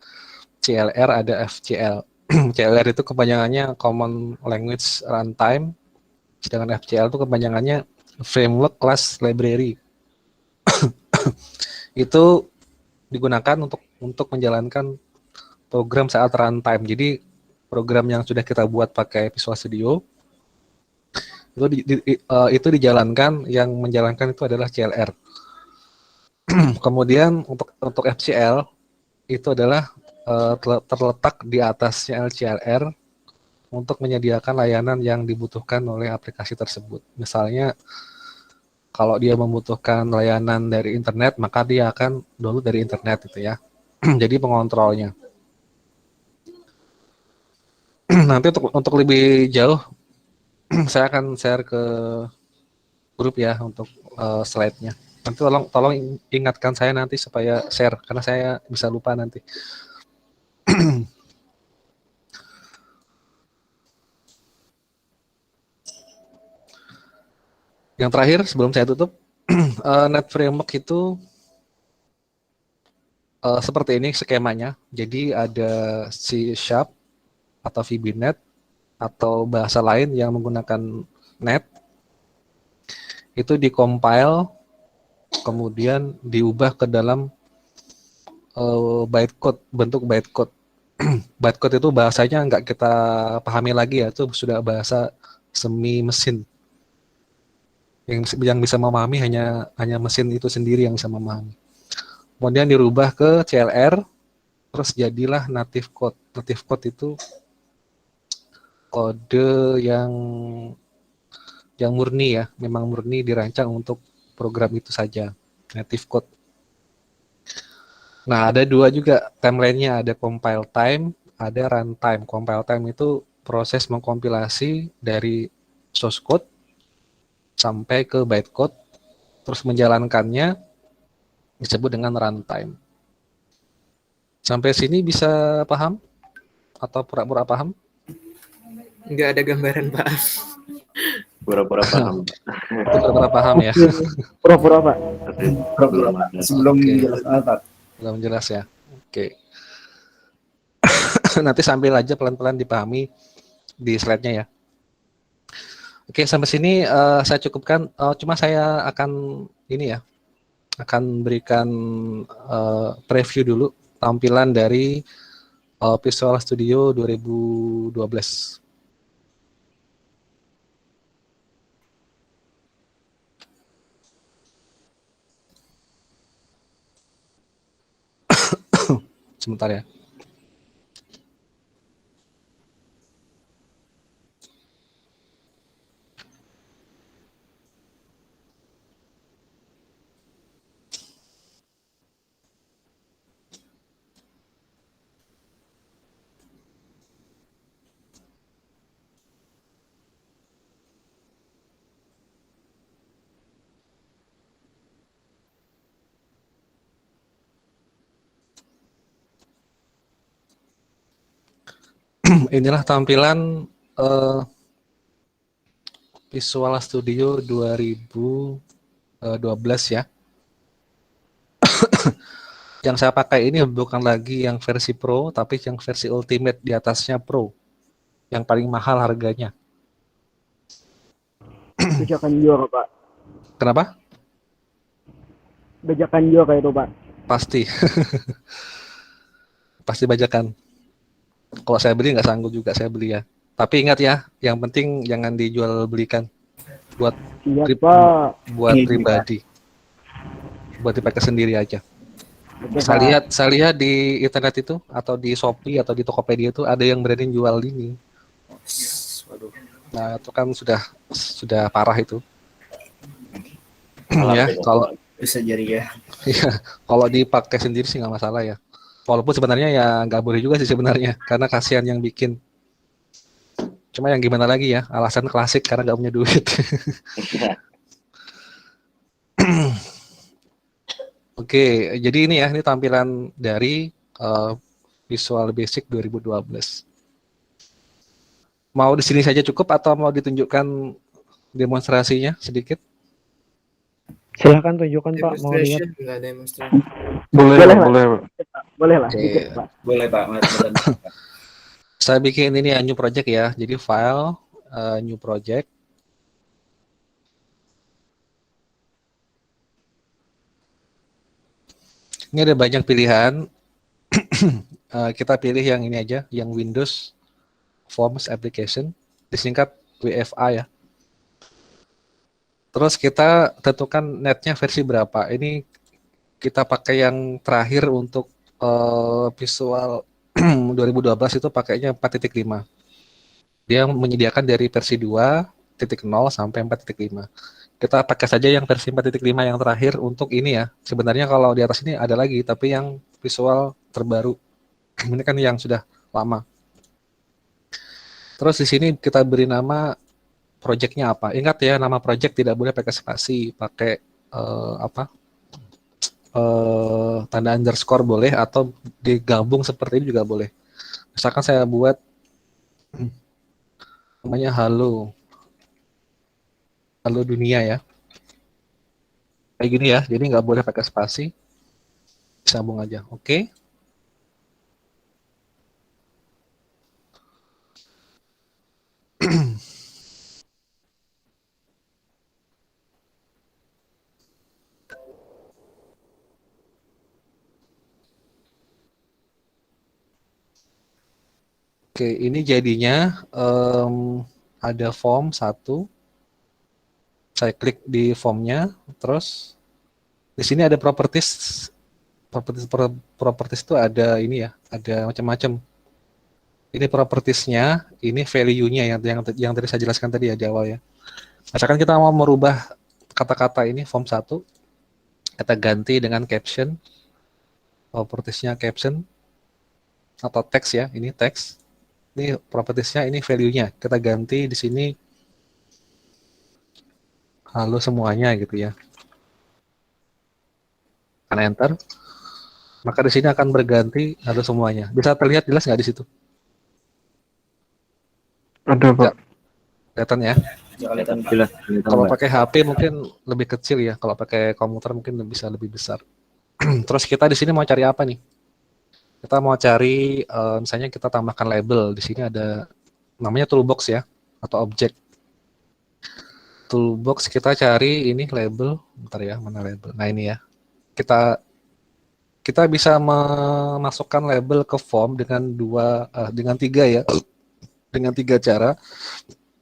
CLR, ada FCL. CLR itu kepanjangannya Common Language Runtime, sedangkan FCL itu kepanjangannya Framework Class Library. Itu digunakan untuk menjalankan program saat runtime. Jadi program yang sudah kita buat pakai Visual Studio itu dijalankan, yang menjalankan itu adalah CLR. Kemudian untuk FCL itu adalah terletak di atasnya LCLR untuk menyediakan layanan yang dibutuhkan oleh aplikasi tersebut. Misalnya kalau dia membutuhkan layanan dari internet, maka dia akan download dari internet gitu ya. Jadi pengontrolnya. Nanti untuk lebih jauh saya akan share ke grup ya untuk slide-nya. Nanti tolong ingatkan saya nanti supaya share karena saya bisa lupa nanti. Yang terakhir sebelum saya tutup, Net Framework itu seperti ini skemanya. Jadi ada C# atau VB.NET atau bahasa lain yang menggunakan net, itu dikompile kemudian diubah ke dalam bytecode, bentuk bytecode. Bytecode itu bahasanya nggak kita pahami lagi ya, itu sudah bahasa semi mesin. Yang bisa memahami hanya mesin itu sendiri yang bisa memahami. Kemudian dirubah ke CLR, terus jadilah native code. Native code itu kode yang murni ya, memang murni dirancang untuk program itu saja, native code. Nah, ada dua juga timeline-nya, ada compile time, ada runtime. Compile time itu proses mengkompilasi dari source code sampai ke bytecode, terus menjalankannya disebut dengan runtime. Sampai sini bisa paham? Atau pura-pura paham? Nggak ada gambaran Pak. Pura-pura paham. Pura-pura paham ya? Pura-pura Pak. Tapi belum ada. Sebelum Oke. dijelaskan Pak. Belum jelas ya? Oke. Nanti sambil aja pelan-pelan dipahami di slide-nya ya. Oke, sampai sini saya cukupkan. Cuma saya akan ini ya, akan berikan preview dulu tampilan dari Visual Studio 2012. Sebentar ya. Inilah tampilan Visual Studio 2012 ya. Yang saya pakai ini bukan lagi yang versi Pro, tapi yang versi Ultimate di atasnya Pro. Yang paling mahal harganya. Bajakan juga Pak. Kenapa? Bajakan juga itu Pak. Pasti. Pasti bajakan. Kalau saya beli nggak sanggup juga saya beli ya. Tapi ingat ya, yang penting jangan dijual belikan. Buat Iya Pak. buat Ini pribadi. Buat dipakai sendiri aja. Oke, Saya Pak. lihat di internet itu atau di Shopee atau di Tokopedia itu ada yang berani jual ini. Waduh. Nah, itu kan sudah parah itu. Salah Ya, beda. kalau Bisa jadi ya. ya, kalau dipakai sendiri sih nggak masalah ya. Walaupun sebenarnya ya nggak boleh juga sih sebenarnya, karena kasihan yang bikin. Cuma yang gimana lagi ya, alasan klasik karena nggak punya duit. Oke, jadi ini ya, ini tampilan dari Visual Basic 2012. Mau di sini saja cukup atau mau ditunjukkan demonstrasinya sedikit? Silahkan tunjukkan Pak, mau lihat. Demonstration nggak demonstration. Boleh, Boleh, Pak, Pak. boleh, Pak. Boleh lah, Oke. dikit Pak. Boleh Pak, mudah-mudahan. Saya bikin ini ya, new project ya. Jadi file, new project. Ini ada banyak pilihan. Kita pilih yang ini aja, yang Windows Forms Application, disingkat WFA ya. Terus kita tentukan netnya versi berapa. Ini kita pakai yang terakhir untuk Visual 2012 itu pakainya 4.5. Dia menyediakan dari versi 2.0 sampai 4.5. Kita pakai saja yang versi 4.5 yang terakhir untuk ini ya. Sebenarnya kalau di atas ini ada lagi, tapi yang visual terbaru. Ini kan yang sudah lama. Terus di sini kita beri nama projectnya apa. Ingat ya, nama project tidak boleh pakai spasi, pakai tanda underscore boleh, atau digabung seperti ini juga boleh. Misalkan saya buat namanya halo dunia ya, kayak gini ya, jadi nggak boleh pakai spasi, sambung aja. Oke. Oke, ini jadinya ada form 1. Saya klik di formnya, terus di sini ada properties. Properties itu ada ini ya, ada macam-macam. Ini propertiesnya, ini value-nya yang tadi saya jelaskan tadi ya di awal ya. Misalkan kita mau merubah kata-kata ini form 1, kita ganti dengan caption. Propertiesnya caption atau teks ya, ini teks. Ini propertiesnya, ini value-nya. Kita ganti di sini halo semuanya gitu ya. Tekan enter. Maka di sini akan berganti halo semuanya. Bisa terlihat jelas nggak di situ? Ada, Pak. Kelihatan ya. Kelihatan jelas. Kalau pakai HP mungkin lebih kecil ya. Kalau pakai komputer mungkin bisa lebih besar. Terus kita di sini mau cari apa nih? Kita mau cari, misalnya kita tambahkan label. Di sini ada namanya toolbox ya, atau objek. Toolbox kita cari ini label. Bentar ya, mana label? Nah ini ya. Kita bisa memasukkan label ke form dengan 3 ya. Dengan 3 cara.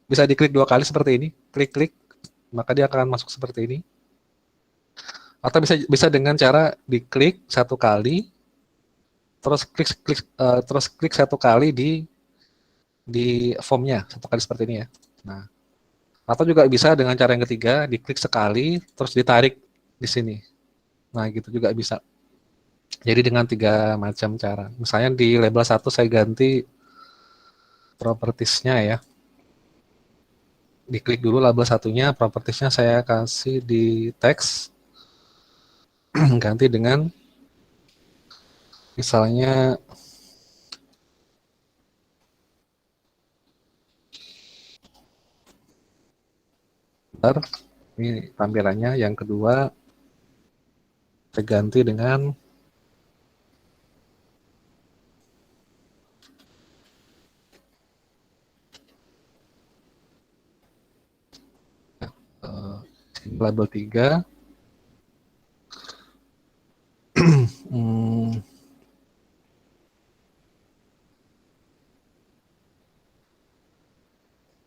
Bisa diklik 2 kali seperti ini. Klik-klik, maka dia akan masuk seperti ini. Atau bisa dengan cara diklik 1 kali, terus klik 1 kali di formnya, 1 kali seperti ini ya. Nah, atau juga bisa dengan cara yang ketiga, diklik sekali, terus ditarik di sini. Nah, gitu juga bisa. Jadi dengan 3 macam cara. Misalnya di label 1 saya ganti propertiesnya ya. Diklik dulu label 1-nya, propertiesnya saya kasih di teks. Ganti dengan misalnya ini tampilannya. Yang kedua saya ganti dengan label 3.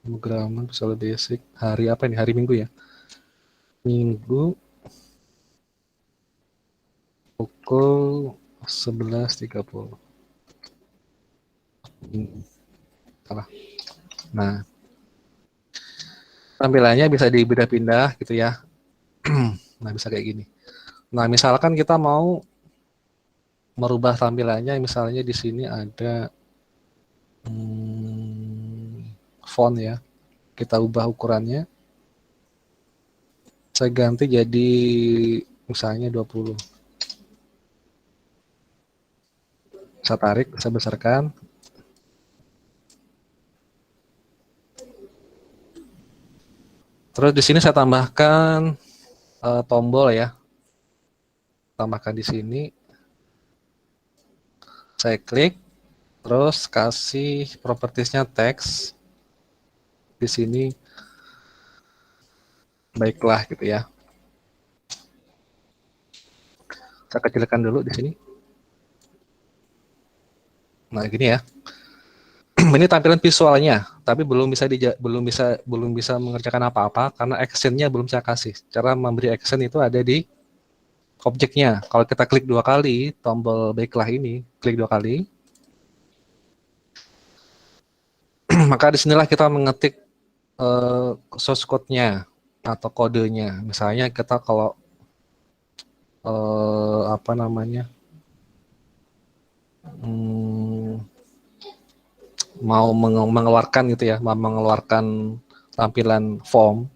Pemrograman Visual Basic hari apa ini? Hari Minggu ya. Minggu pukul 11.30. Salah. Nah, tampilannya bisa dipindah-pindah gitu ya. Nah, bisa kayak gini. Nah, misalkan kita mau merubah tampilannya, misalnya di sini ada font ya. Kita ubah ukurannya. Saya ganti jadi misalnya 20. Saya tarik, saya besarkan. Terus di sini saya tambahkan tombol ya. Tambahkan di sini. Saya klik, terus kasih propertiesnya teks. Di sini baiklah gitu ya. Saya kecilkan dulu di sini. Nah, gini ya. Ini tampilan visualnya, tapi belum bisa mengerjakan apa-apa karena actionnya belum saya kasih. Cara memberi action itu ada di objeknya. Kalau kita klik 2 kali tombol baiklah ini, klik 2 kali, maka disinilah kita mengetik source code-nya atau kodenya. Misalnya kita kalau apa namanya, mau mengeluarkan gitu ya, mau mengeluarkan tampilan form,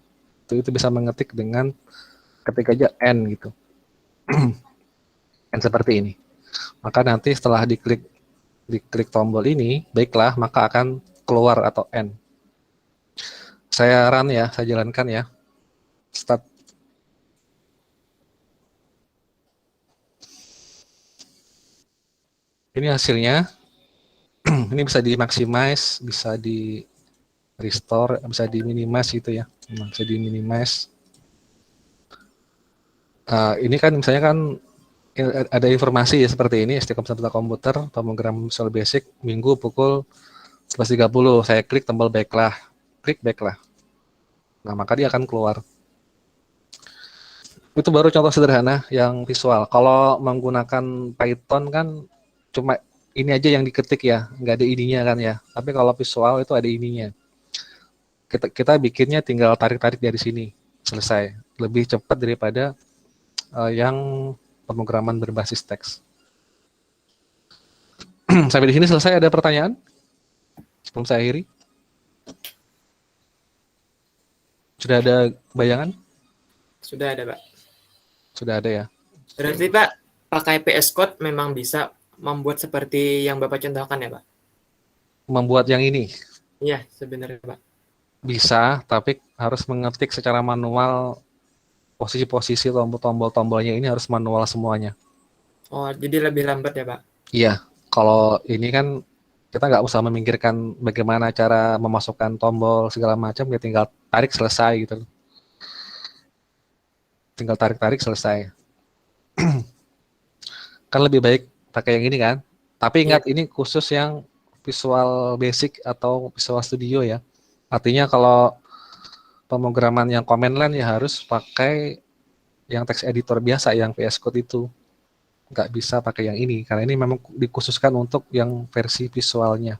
itu bisa mengetik dengan ketik aja n gitu. N seperti ini. Maka nanti setelah diklik tombol ini, baiklah, maka akan keluar atau n. Saya run ya, saya jalankan ya. Start. Ini hasilnya. Ini bisa di-maximize, bisa di restore, bisa di minimize gitu ya. Bisa di minimize. Ini kan misalnya kan ada informasi ya seperti ini, ST Komputer Komputer, Tomogram Visual Basic, Minggu pukul 11.30. Saya klik tombol baiklah. Klik baiklah. Nah, maka dia akan keluar. Itu baru contoh sederhana yang visual. Kalau menggunakan Python kan cuma ini aja yang diketik ya, nggak ada ininya kan ya. Tapi kalau visual itu ada ininya. Kita bikinnya tinggal tarik-tarik dari sini, selesai. Lebih cepat daripada yang pemrograman berbasis teks. Sampai di sini selesai. Ada pertanyaan sebelum saya akhiri? Sudah ada bayangan? Sudah ada, Pak. Sudah ada ya. Berarti, Pak, pakai PS Code memang bisa membuat seperti yang Bapak contohkan ya, Pak? Membuat yang ini Iya, sebenarnya, Pak. bisa, tapi harus mengetik secara manual posisi-posisi tombol-tombolnya ini harus manual semuanya. Oh, jadi lebih lambat ya, Pak? Iya, kalau ini kan kita nggak usah memikirkan bagaimana cara memasukkan tombol segala macam, ya tinggal tarik selesai gitu. Tinggal tarik-tarik selesai. Kan lebih baik pakai yang ini kan. Tapi ingat ini khusus yang Visual Basic atau Visual Studio ya. Artinya kalau pemrograman yang command line ya harus pakai yang text editor biasa, yang VS Code itu. Nggak bisa pakai yang ini, karena ini memang dikhususkan untuk yang versi visualnya.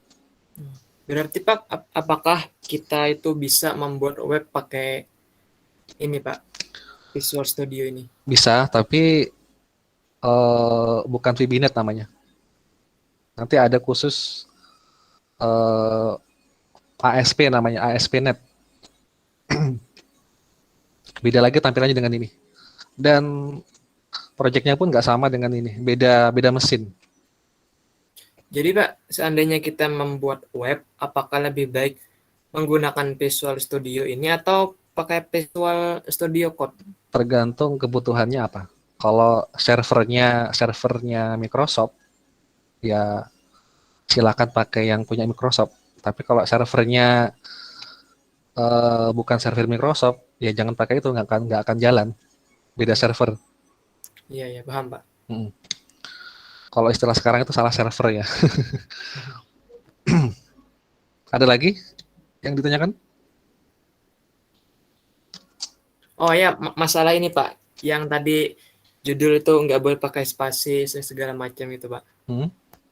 Berarti Pak, apakah kita itu bisa membuat web pakai ini Pak, Visual Studio ini? Bisa, tapi bukan VBNet namanya. Nanti ada khusus ASP namanya, ASP.NET. Beda lagi tampilannya dengan ini. Dan proyeknya pun nggak sama dengan ini, beda mesin. Jadi Pak, seandainya kita membuat web, apakah lebih baik menggunakan Visual Studio ini atau pakai Visual Studio Code? Tergantung kebutuhannya apa. Kalau servernya Microsoft, ya silakan pakai yang punya Microsoft. Tapi kalau servernya bukan server Microsoft, ya jangan pakai itu, nggak akan jalan. Beda server. Iya, paham Pak. Kalau istilah sekarang itu salah server ya. Ada lagi yang ditanyakan? Oh ya, masalah ini Pak, yang tadi judul itu nggak boleh pakai spasi segala macam itu Pak.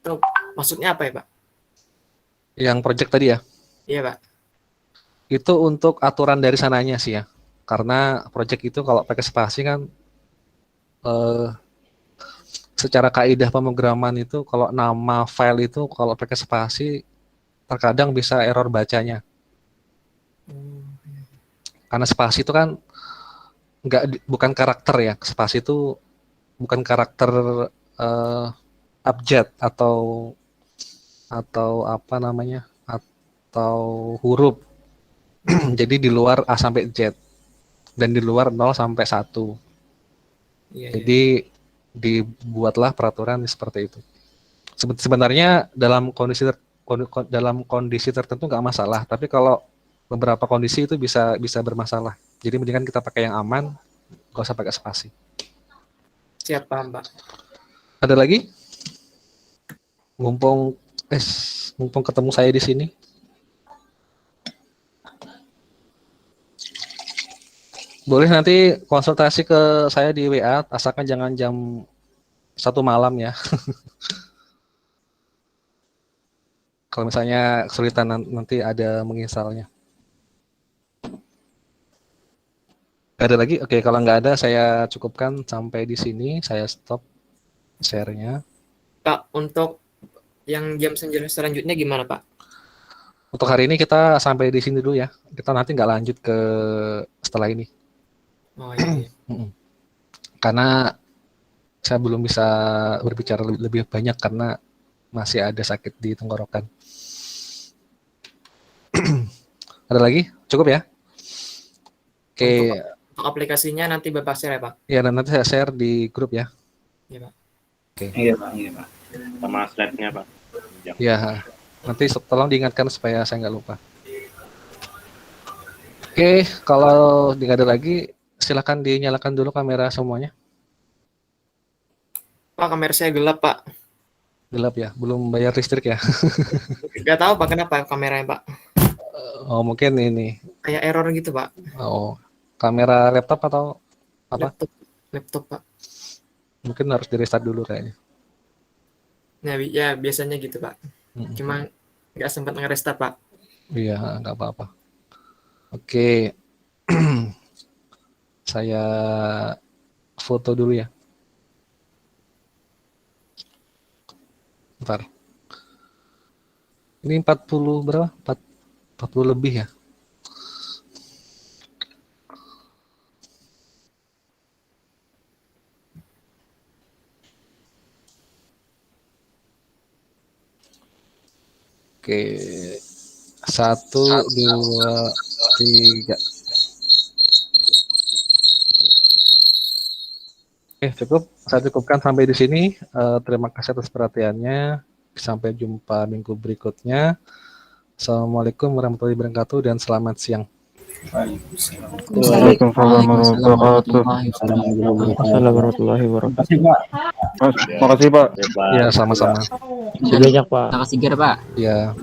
Itu maksudnya apa ya Pak? Yang project tadi ya? Iya Pak. Itu untuk aturan dari sananya sih ya. Karena project itu kalau pakai spasi kan secara kaidah pemrograman itu kalau nama file itu kalau pakai spasi terkadang bisa error bacanya. Karena spasi itu kan bukan karakter ya. Spasi itu bukan karakter abjad atau apa namanya? Atau huruf. Jadi di luar A sampai Z dan di luar 0 sampai 1. Iya, Jadi dibuatlah peraturan seperti itu. Sebenarnya dalam kondisi tertentu nggak masalah, tapi kalau beberapa kondisi itu bisa bermasalah. Jadi mendingan kita pakai yang aman, nggak usah pakai spasi. Siap, paham, Pak. Ada lagi? Mumpung ketemu saya di sini. Boleh nanti konsultasi ke saya di WA, asalkan jangan jam 1 malam ya. Kalau misalnya kesulitan nanti ada menginstalnya. Ada lagi? Oke, kalau nggak ada saya cukupkan sampai di sini. Saya stop share-nya. Pak, untuk yang jam selanjutnya gimana, Pak? Untuk hari ini kita sampai di sini dulu ya. Kita nanti nggak lanjut ke setelah ini. Oh iya. Karena saya belum bisa berbicara lebih banyak karena masih ada sakit di tenggorokan. Ada lagi? Cukup ya? Oke. Untuk aplikasinya nanti Bapak share ya, Pak? Ya, dan nanti saya share di grup ya. Iya, Pak. Iya Pak, iya Pak. Sama slide-nya Pak. Ya, nanti tolong diingatkan supaya saya nggak lupa. Oke, kalau nggak ada lagi, silakan dinyalakan dulu kamera semuanya. Pak, kamera saya gelap, Pak. Gelap ya, belum bayar listrik ya. Nggak tahu Pak kenapa kameranya, Pak. Oh, mungkin ini. Kayak error gitu, Pak. Oh, kamera laptop atau apa? Laptop, Pak. Mungkin harus di restart dulu kayaknya. Nah, ya biasanya gitu, Pak. Cuma nggak sempat nge-restart, Pak. Iya, nggak apa-apa. Oke. Saya foto dulu ya. Bentar. Ini 40 berapa? 40 lebih ya. Oke. 1, 2, 3. Oke, cukup. Saya cukupkan sampai di sini. Terima kasih atas perhatiannya. Sampai jumpa minggu berikutnya. Assalamualaikum warahmatullahi wabarakatuh dan selamat siang. Waalaikumsalam warahmatullahi wabarakatuh. Assalamualaikum warahmatullahi wabarakatuh. Makasih Pak. Iya, Pak. Ya, sama-sama. Banyak Pak. Makasih, Ger, Pak. Ya.